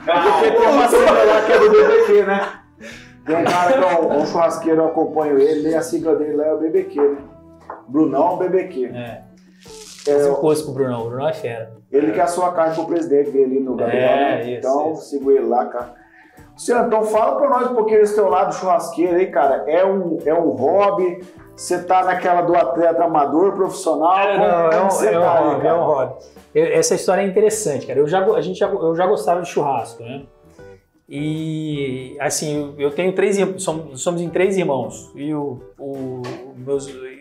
Porque tem uma sigla lá que é do BBQ, né? Tem um cara que é um churrasqueiro, eu acompanho ele, e a sigla dele lá é o BBQ, né? Brunão BBQ. Faz um curso com o Brunão. O Brunão é fera. Ele quer a sua carta pro presidente dele no Gabriel. Então, sigo ele lá, cara. Luciano, então fala pra nós um pouquinho desse teu lado churrasqueiro aí, cara. É um hobby? Você tá naquela do atleta amador, profissional? É um hobby. Essa história é interessante, cara. Eu já gostava de churrasco, né? E, assim, eu tenho 3 irmãos, somos em 3 irmãos. E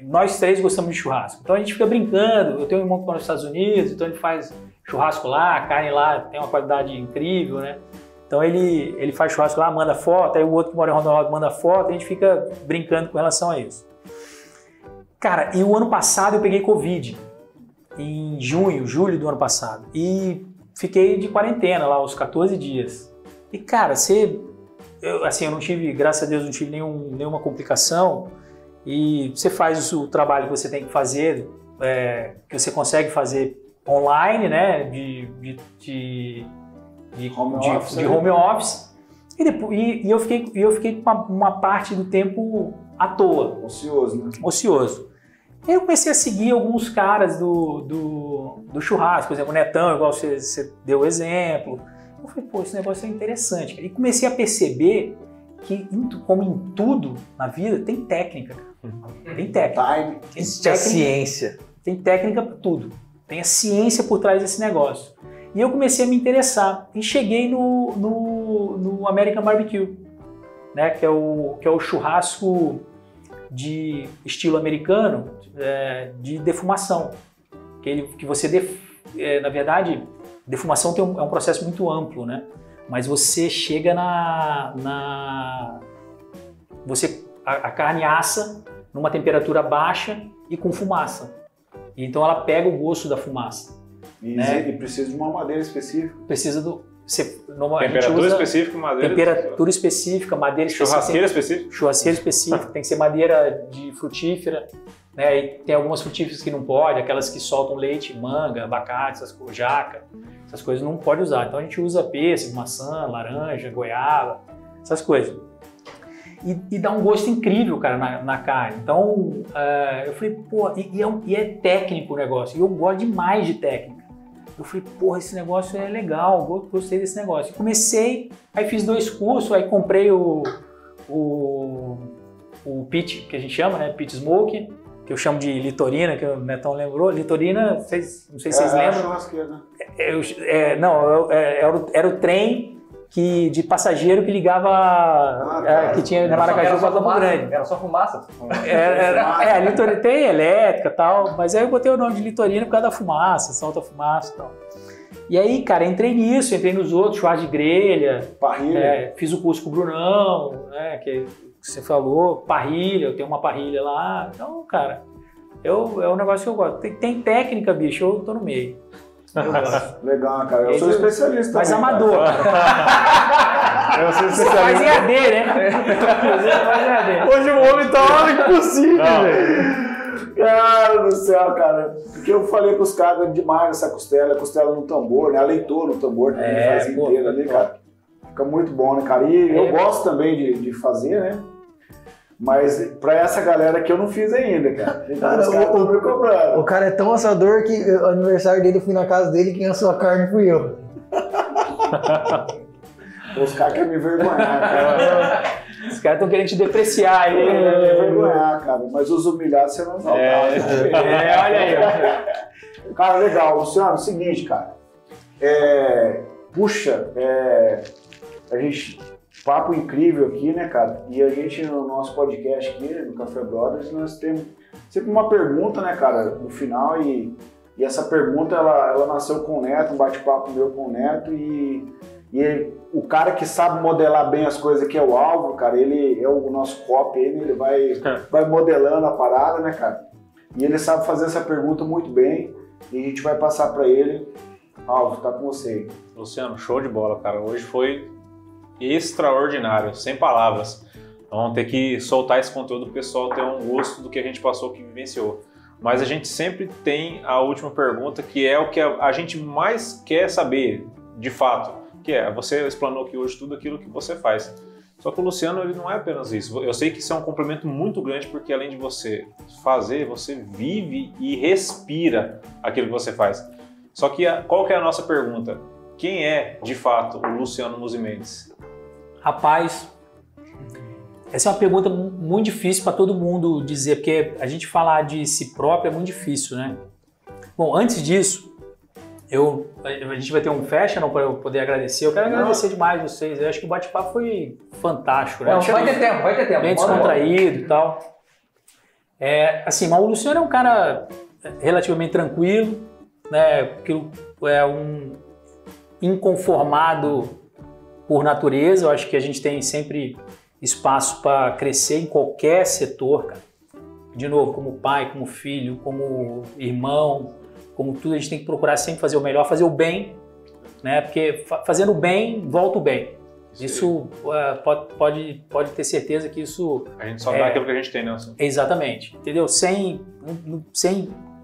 nós 3 gostamos de churrasco. Então a gente fica brincando. Eu tenho um irmão que mora nos Estados Unidos, então ele faz churrasco lá, a carne lá tem uma qualidade incrível, né? Então ele faz churrasco lá, manda foto, aí o outro que mora em Ronaldo manda foto, a gente fica brincando com relação a isso. Cara, e o ano passado eu peguei Covid, em julho do ano passado, e fiquei de quarentena lá, uns 14 dias. E cara, eu não tive, graças a Deus, não tive nenhuma complicação, e você faz o trabalho que você tem que fazer, que você consegue fazer online, né, de home office, e eu fiquei com uma parte do tempo à toa. Ocioso, né? Ocioso. Eu comecei a seguir alguns caras do churrasco, por exemplo, o Netão, igual você deu o exemplo. Eu falei, pô, esse negócio é interessante. E comecei a perceber que, como em tudo na vida, tem técnica. Tem técnica. Time. Existe a ciência. Tem técnica para tudo. Tem a ciência por trás desse negócio. E eu comecei a me interessar. E cheguei no American Barbecue, né? Que é o churrasco de estilo americano, de defumação. Que você, na verdade, defumação é um processo muito amplo, né? Mas você chega a carne assa numa temperatura baixa e com fumaça. Então ela pega o gosto da fumaça. E precisa de uma madeira específica. Precisa Temperatura específica, madeira. Temperatura específica, madeira específica. Churrasqueira específica? Churrasqueira específica, tem que ser madeira de frutífera. Né? E tem algumas frutíferas que não pode, aquelas que soltam leite, manga, abacate, jaca, essas coisas não pode usar. Então a gente usa pêssego, maçã, laranja, goiaba, essas coisas. E dá um gosto incrível, cara, na carne. Então eu falei, pô, e é técnico o negócio, e eu gosto demais de técnica. Eu falei, porra, esse negócio é legal, gostei desse negócio. E comecei, aí fiz 2 cursos, aí comprei o pit, que a gente chama, né, pit smoke, que eu chamo de litorina, que o Netão lembrou. Litorina, não sei se vocês lembram. Churrasqueira, né? Era o trem de passageiro que ligava, que tinha de Maracaju para Campo Grande. Era só fumaça? A litorina tem elétrica e tal, mas aí eu botei o nome de litorina por causa da fumaça, solta fumaça e tal. E aí, cara, entrei nisso, entrei nos outros, churrasco de grelha, parrilha. Fiz o curso com o Brunão, né, que você falou, parrilha, eu tenho uma parrilha lá. Então, cara, é um negócio que eu gosto. Tem técnica, bicho, eu tô no meio. Eu gosto. Legal, cara. Eu sou especialista. Mas também, amador, cara. Eu sou Você faz especialista. EAD, né? Você faz EAD. Hoje o homem tá lá no impossível, velho. Cara do céu, cara. Porque eu falei pros caras demais essa costela no tambor, né? A leitor no tambor também faz inteiro ali, cara. Fica muito bom, né, cara? E eu gosto também de fazer, né? Mas pra essa galera que eu não fiz ainda, cara. Então Cara, os caras estão me cobrando. O cara é tão assador que o aniversário dele eu fui na casa dele e quem assou a carne fui eu. Os caras querem me vergonhar, cara. Os caras estão querendo te depreciar aí. Querem me vergonhar, cara. Mas os humilhados você não vai. Olha aí. Cara, legal. Luciano, seguinte, cara. A gente... Papo incrível aqui, né, cara? E a gente, no nosso podcast aqui, no Café Brothers, nós temos sempre uma pergunta, né, cara, no final. E essa pergunta, ela nasceu com o Neto, um bate-papo meu com o Neto. E o cara que sabe modelar bem as coisas, que é o Álvaro, cara, ele é o nosso copy, ele vai modelando a parada, né, cara? E ele sabe fazer essa pergunta muito bem. E a gente vai passar para ele. Álvaro, tá com você. Luciano, show de bola, cara. Hoje foi extraordinário, sem palavras. Vamos ter que soltar esse conteúdo para o pessoal ter um gosto do que a gente passou, que vivenciou. Mas a gente sempre tem a última pergunta, que é o que a gente mais quer saber, de fato, que é, você explanou aqui hoje tudo aquilo que você faz. Só que o Luciano, ele não é apenas isso. Eu sei que isso é um complemento muito grande, porque além de você fazer, você vive e respira aquilo que você faz. Só que qual que é a nossa pergunta? Quem é, de fato, o Luciano Musi Mendes? Rapaz, essa é uma pergunta muito difícil para todo mundo dizer, porque a gente falar de si próprio é muito difícil, né? Bom, antes disso, a gente vai ter um fashion para eu poder agradecer. Eu quero agradecer demais vocês. Eu acho que o bate-papo foi fantástico, né? Vai ter tempo. Bem descontraído e tal. Assim, mas o Luciano é um cara relativamente tranquilo, né? Que é um inconformado por natureza. Eu acho que a gente tem sempre espaço para crescer em qualquer setor, cara. De novo, como pai, como filho, como irmão, como tudo, a gente tem que procurar sempre fazer o melhor, fazer o bem, né? Porque fazendo o bem, volta o bem. Isso pode ter certeza que isso... A gente só dá aquilo que a gente tem, né? Exatamente, entendeu? Sem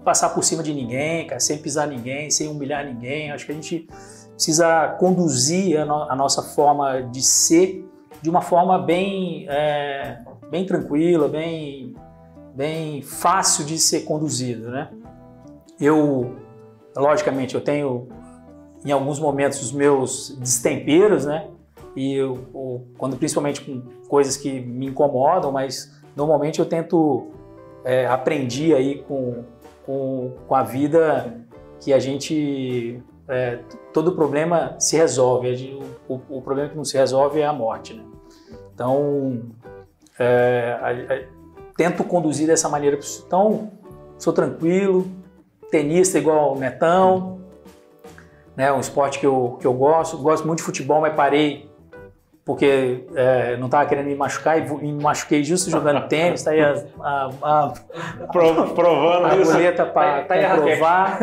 passar por cima de ninguém, cara, sem pisar ninguém, sem humilhar ninguém. Acho que a gente precisa conduzir a nossa forma de ser de uma forma bem bem tranquila, bem fácil de ser conduzido, né? Logicamente, eu tenho em alguns momentos os meus destemperos, né? E quando principalmente com coisas que me incomodam, mas normalmente eu tento aprendi aí com a vida que a gente todo problema se resolve. O problema que não se resolve é a morte, né? Então tento conduzir dessa maneira. Então sou tranquilo, tenista igual o Netão, né? Um esporte que eu gosto muito de futebol, mas parei porque não estava querendo me machucar e me machuquei justo jogando tênis, tá aí provando a isso. boleta para comprovar.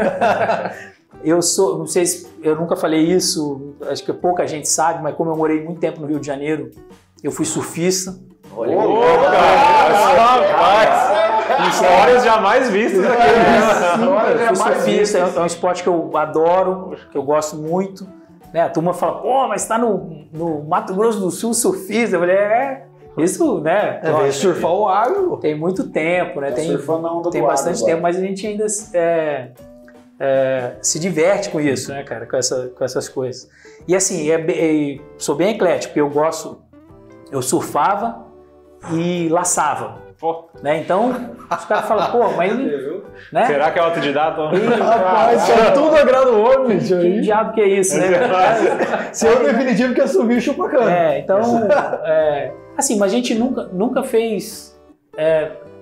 Não sei se eu nunca falei isso, acho que pouca gente sabe, mas como eu morei muito tempo no Rio de Janeiro, eu fui surfista. Olha, histórias jamais vistas aqui. Eu fui surfista, é um esporte que eu adoro, que eu gosto muito. Né? A turma fala, pô, mas tá no Mato Grosso do Sul surfista. Eu falei, isso, né? Veio surfar o agro. Tem muito tempo, né? Tem bastante tempo, mas a gente ainda se diverte com isso, né, cara? Com essas coisas. E assim, sou bem eclético, porque eu surfava e laçava. Né? Então, os caras falam, pô, mas... Né? Será que é autodidata? Rapaz, isso é tudo agrada o homem, bicho. Que diabo que é isso, né? Se é o definitivo que é subir chupa-cana. Então, assim, mas a gente nunca fez...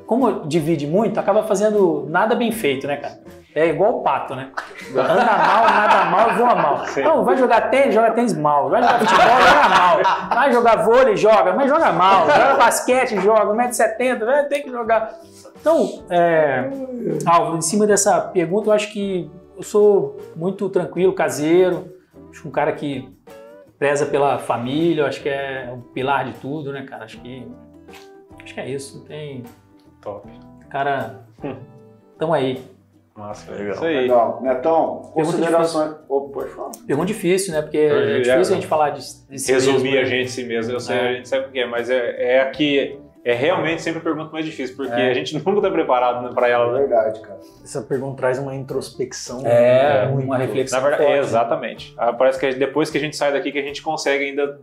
como divide muito, acaba fazendo nada bem feito, né, cara? É igual o pato, né? Anda mal, nada mal, voa mal. Então, vai jogar tênis, joga tênis mal. Vai jogar futebol, joga mal. Vai jogar vôlei, joga, mas joga mal. Joga basquete, joga, 1,70m, vai ter que jogar. Então, Álvaro, em cima dessa pergunta, eu acho que eu sou muito tranquilo, caseiro. Acho que um cara que preza pela família, eu acho que é o pilar de tudo, né, cara? Acho que é isso. Não tem... Top. Cara, tamo aí. Nossa, legal. Isso aí. Legal. Netão, considerações... Pode falar. Pergunta difícil, né? Porque é difícil a gente falar de si resumir mesmo, né? a gente si mesmo. Eu sei, a gente sabe o que é, mas é realmente sempre a pergunta mais difícil, porque a gente nunca tá preparado para ela. É verdade, cara. Essa pergunta traz uma introspecção. Uma reflexão. Na verdade, forte, exatamente. Parece que depois que a gente sai daqui que a gente consegue ainda...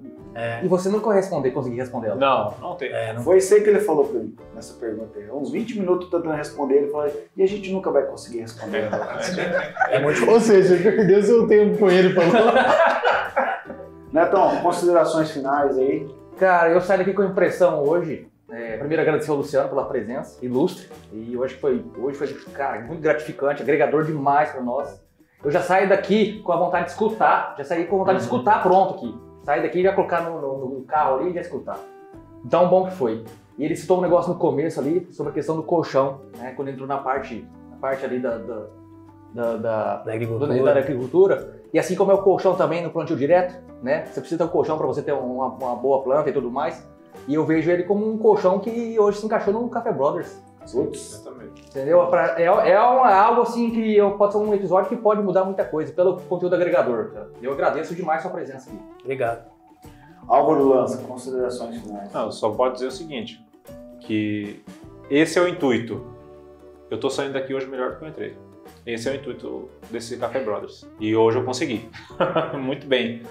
E você nunca conseguir responder ela? Não tem. Foi isso aí que ele falou pra mim, nessa pergunta aí. Uns 20 minutos tentando responder, ele falou, e a gente nunca vai conseguir responder. Ou seja, perdeu seu tempo com ele, falou. Netão, considerações finais aí. Cara, eu saí daqui com a impressão hoje. Primeiro agradecer ao Luciano pela presença ilustre. E hoje foi, cara, muito gratificante, agregador demais para nós. Eu já saí daqui com a vontade de escutar, de escutar pronto aqui. Sair daqui e já colocar no carro ali e já escutar. Então, bom que foi. E ele citou um negócio no começo ali sobre a questão do colchão, né? Quando entrou na parte ali da agricultura. E assim como é o colchão também no plantio direto, né? Você precisa ter um colchão para você ter uma boa planta e tudo mais. E eu vejo ele como um colchão que hoje se encaixou no Café Brothers. Exatamente. Entendeu? Algo assim que pode ser um episódio que pode mudar muita coisa pelo conteúdo agregador. Tá? Eu agradeço demais a sua presença aqui. Obrigado. Álvaro Lança, considerações finais. Não, só pode dizer o seguinte, que esse é o intuito. Eu tô saindo daqui hoje melhor do que eu entrei. Esse é o intuito desse Café Brothers. E hoje eu consegui. Muito bem.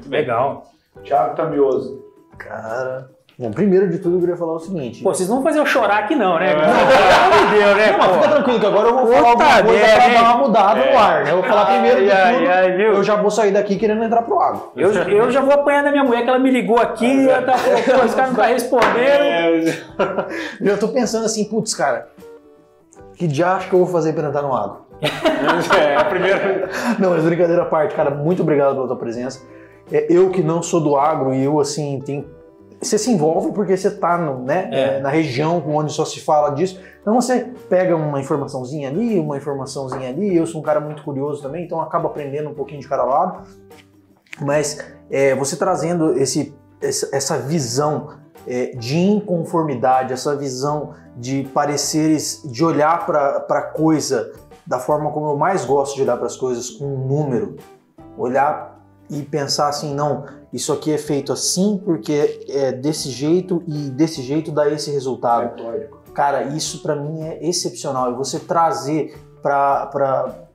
Legal. Thiago Tamioso. Cara... Bom, primeiro de tudo eu queria falar o seguinte. Pô, vocês não vão fazer eu chorar aqui não, né? Pelo amor de Deus, né? Não, fica tranquilo que agora eu vou falar alguma coisa pra dar uma mudada no ar, né? Eu vou falar primeiro de tudo, eu já vou sair daqui querendo entrar pro água. Eu já vou apanhar da minha mulher, que ela me ligou aqui, ela tá falando, os caras não tá respondendo. Eu tô pensando assim, putz, cara, que diacho que eu vou fazer pra entrar no água? A primeira... Não, mas brincadeira à parte, cara, muito obrigado pela tua presença. Eu que não sou do agro e eu, assim, tenho... Você se envolve porque você está na região onde só se fala disso. Então você pega uma informaçãozinha ali. Eu sou um cara muito curioso também, então acabo aprendendo um pouquinho de cada lado. Mas você trazendo essa visão de inconformidade, essa visão de pareceres, de olhar para a coisa da forma como eu mais gosto de olhar para as coisas, com um número. Olhar e pensar assim, não, isso aqui é feito assim porque é desse jeito e desse jeito dá esse resultado. Cara, isso pra mim é excepcional. E você trazer para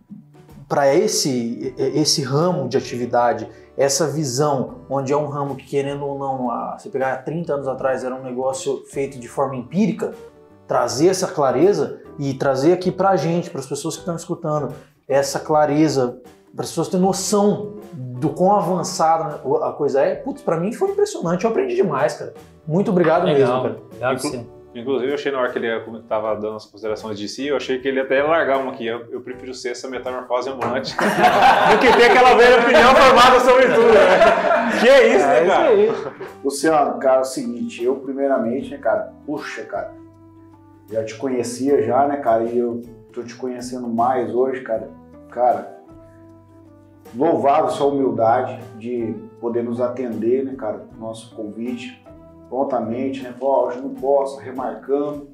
esse ramo de atividade, essa visão, onde é um ramo que, querendo ou não, você pegar 30 anos atrás era um negócio feito de forma empírica, trazer essa clareza e trazer aqui pra gente, para as pessoas que estão escutando, essa clareza, para as pessoas terem noção do quão avançada a coisa é. Putz, pra mim foi impressionante, eu aprendi demais, cara. Muito obrigado mesmo, cara. Legal, sim. Inclusive, eu achei na hora que ele estava dando as considerações de si, eu achei que ele até ia largar uma aqui. Eu prefiro ser essa metamorfose ambulante do que ter aquela velha opinião formada sobre tudo, né? Que é isso, né, cara? Isso aí. Luciano, cara, é o seguinte, eu primeiramente, né, cara, puxa, cara, já te conhecia já, né, cara, e eu tô te conhecendo mais hoje, cara, louvável sua humildade de poder nos atender, né, cara, nosso convite prontamente, né, pô, hoje não posso, remarcando,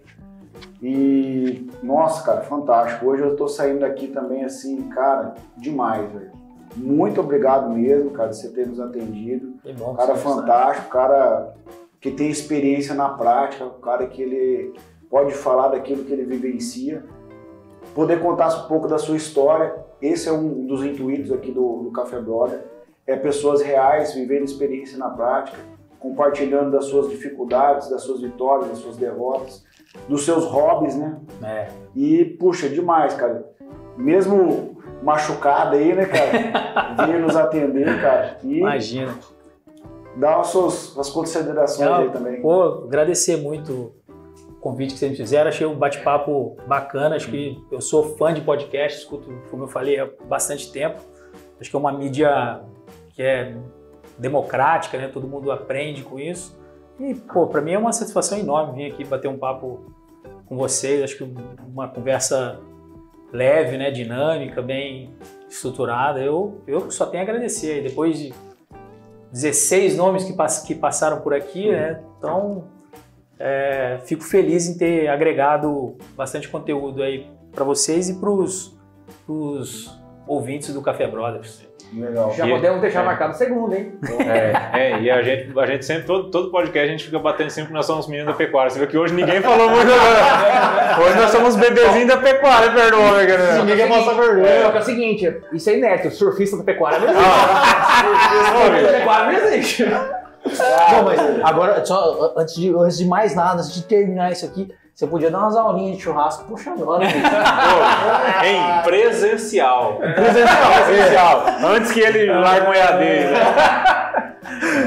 e, nossa, cara, fantástico, hoje eu tô saindo daqui também, assim, cara, demais, velho, muito obrigado mesmo, cara, de você ter nos atendido, bom, cara fantástico, cara que tem experiência na prática, cara que ele pode falar daquilo que ele vivencia, poder contar um pouco da sua história. Esse é um dos intuitos aqui do Café Brother, é pessoas reais vivendo experiência na prática, compartilhando das suas dificuldades, das suas vitórias, das suas derrotas, dos seus hobbies, né? E, puxa, demais, cara. Mesmo machucado aí, né, cara? Vir nos atender, cara. E imagina. Dá as suas considerações aí também. Pô, agradecer muito o convite que vocês me fizeram. Achei um bate-papo bacana. Acho que eu sou fã de podcast, escuto, como eu falei, há bastante tempo. Acho que é uma mídia que é democrática, né? Todo mundo aprende com isso. E, pô, pra mim é uma satisfação enorme vir aqui bater um papo com vocês. Acho que uma conversa leve, né? Dinâmica, bem estruturada. Eu só tenho a agradecer. Depois de 16 nomes que passaram por aqui, né? Então, fico feliz em ter agregado bastante conteúdo aí para vocês e para os ouvintes do Café Brothers. Legal. Já podemos deixar marcado segundo, hein? E a gente sempre, todo podcast, a gente fica batendo sempre que nós somos meninos da pecuária. Você viu que hoje ninguém falou muito agora. Hoje nós somos bebezinhos da pecuária, perdoa, né, galera? Ninguém quer passar vergonha. É o seguinte, isso é inédito, surfista da pecuária não existe. Surfista da pecuária não existe. Bom, mas agora, só antes de mais nada, antes de terminar isso aqui, você podia dar umas aulinhas de churrasco, puxa agora. Em presencial. Presencial. Antes que ele largue um EAD. Né?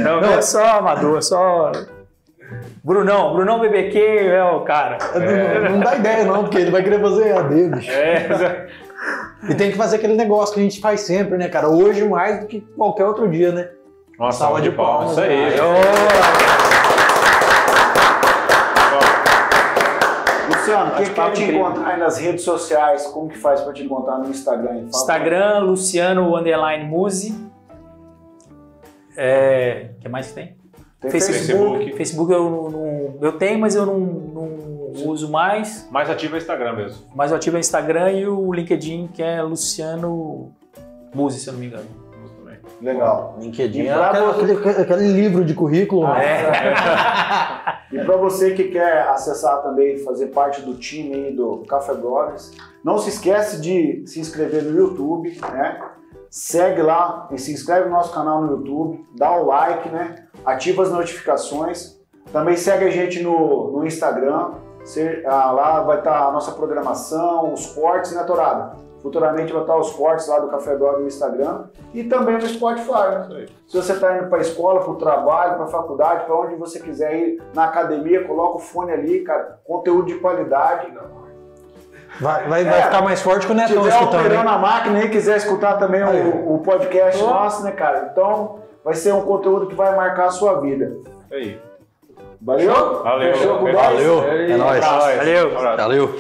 Não, é só amador, só... Brunão BBQ é o cara. Não dá ideia não, porque ele vai querer fazer EAD, bicho. E tem que fazer aquele negócio que a gente faz sempre, né, cara? Hoje mais do que qualquer outro dia, né? Nossa, salva de palmas. Isso aí. Luciano, quem quer te encontrar aí nas redes sociais, como que faz para te encontrar no Instagram? Instagram, Luciano_Muse. O que mais que tem? Facebook. Facebook eu tenho, mas eu não uso mais. Mais ativo é Instagram mesmo. Mais ativo é Instagram e o LinkedIn, que é Luciano Muse, se eu não me engano. Legal. LinkedIn é aquele livro de currículo. E para você que quer acessar também, fazer parte do time aí do Café Brothers, não se esquece de se inscrever no YouTube, né? Segue lá e se inscreve no nosso canal no YouTube, dá o like, né? Ativa as notificações. Também segue a gente no Instagram. Lá vai estar a nossa programação, os cortes, né, Torada? Futuramente vai estar os cortes lá do Café Brother no Instagram e também no Spotify, né? Se você está indo para a escola, para o trabalho, para a faculdade, para onde você quiser ir, na academia, coloca o fone ali, cara, conteúdo de qualidade. Vai ficar mais forte quando é tão escutando. Se tiver operando né? a máquina e quiser escutar também o podcast nosso, né, cara? Então vai ser um conteúdo que vai marcar a sua vida. Aí. Valeu? Valeu. Fechou com Valeu. É nóis. Valeu. Valeu.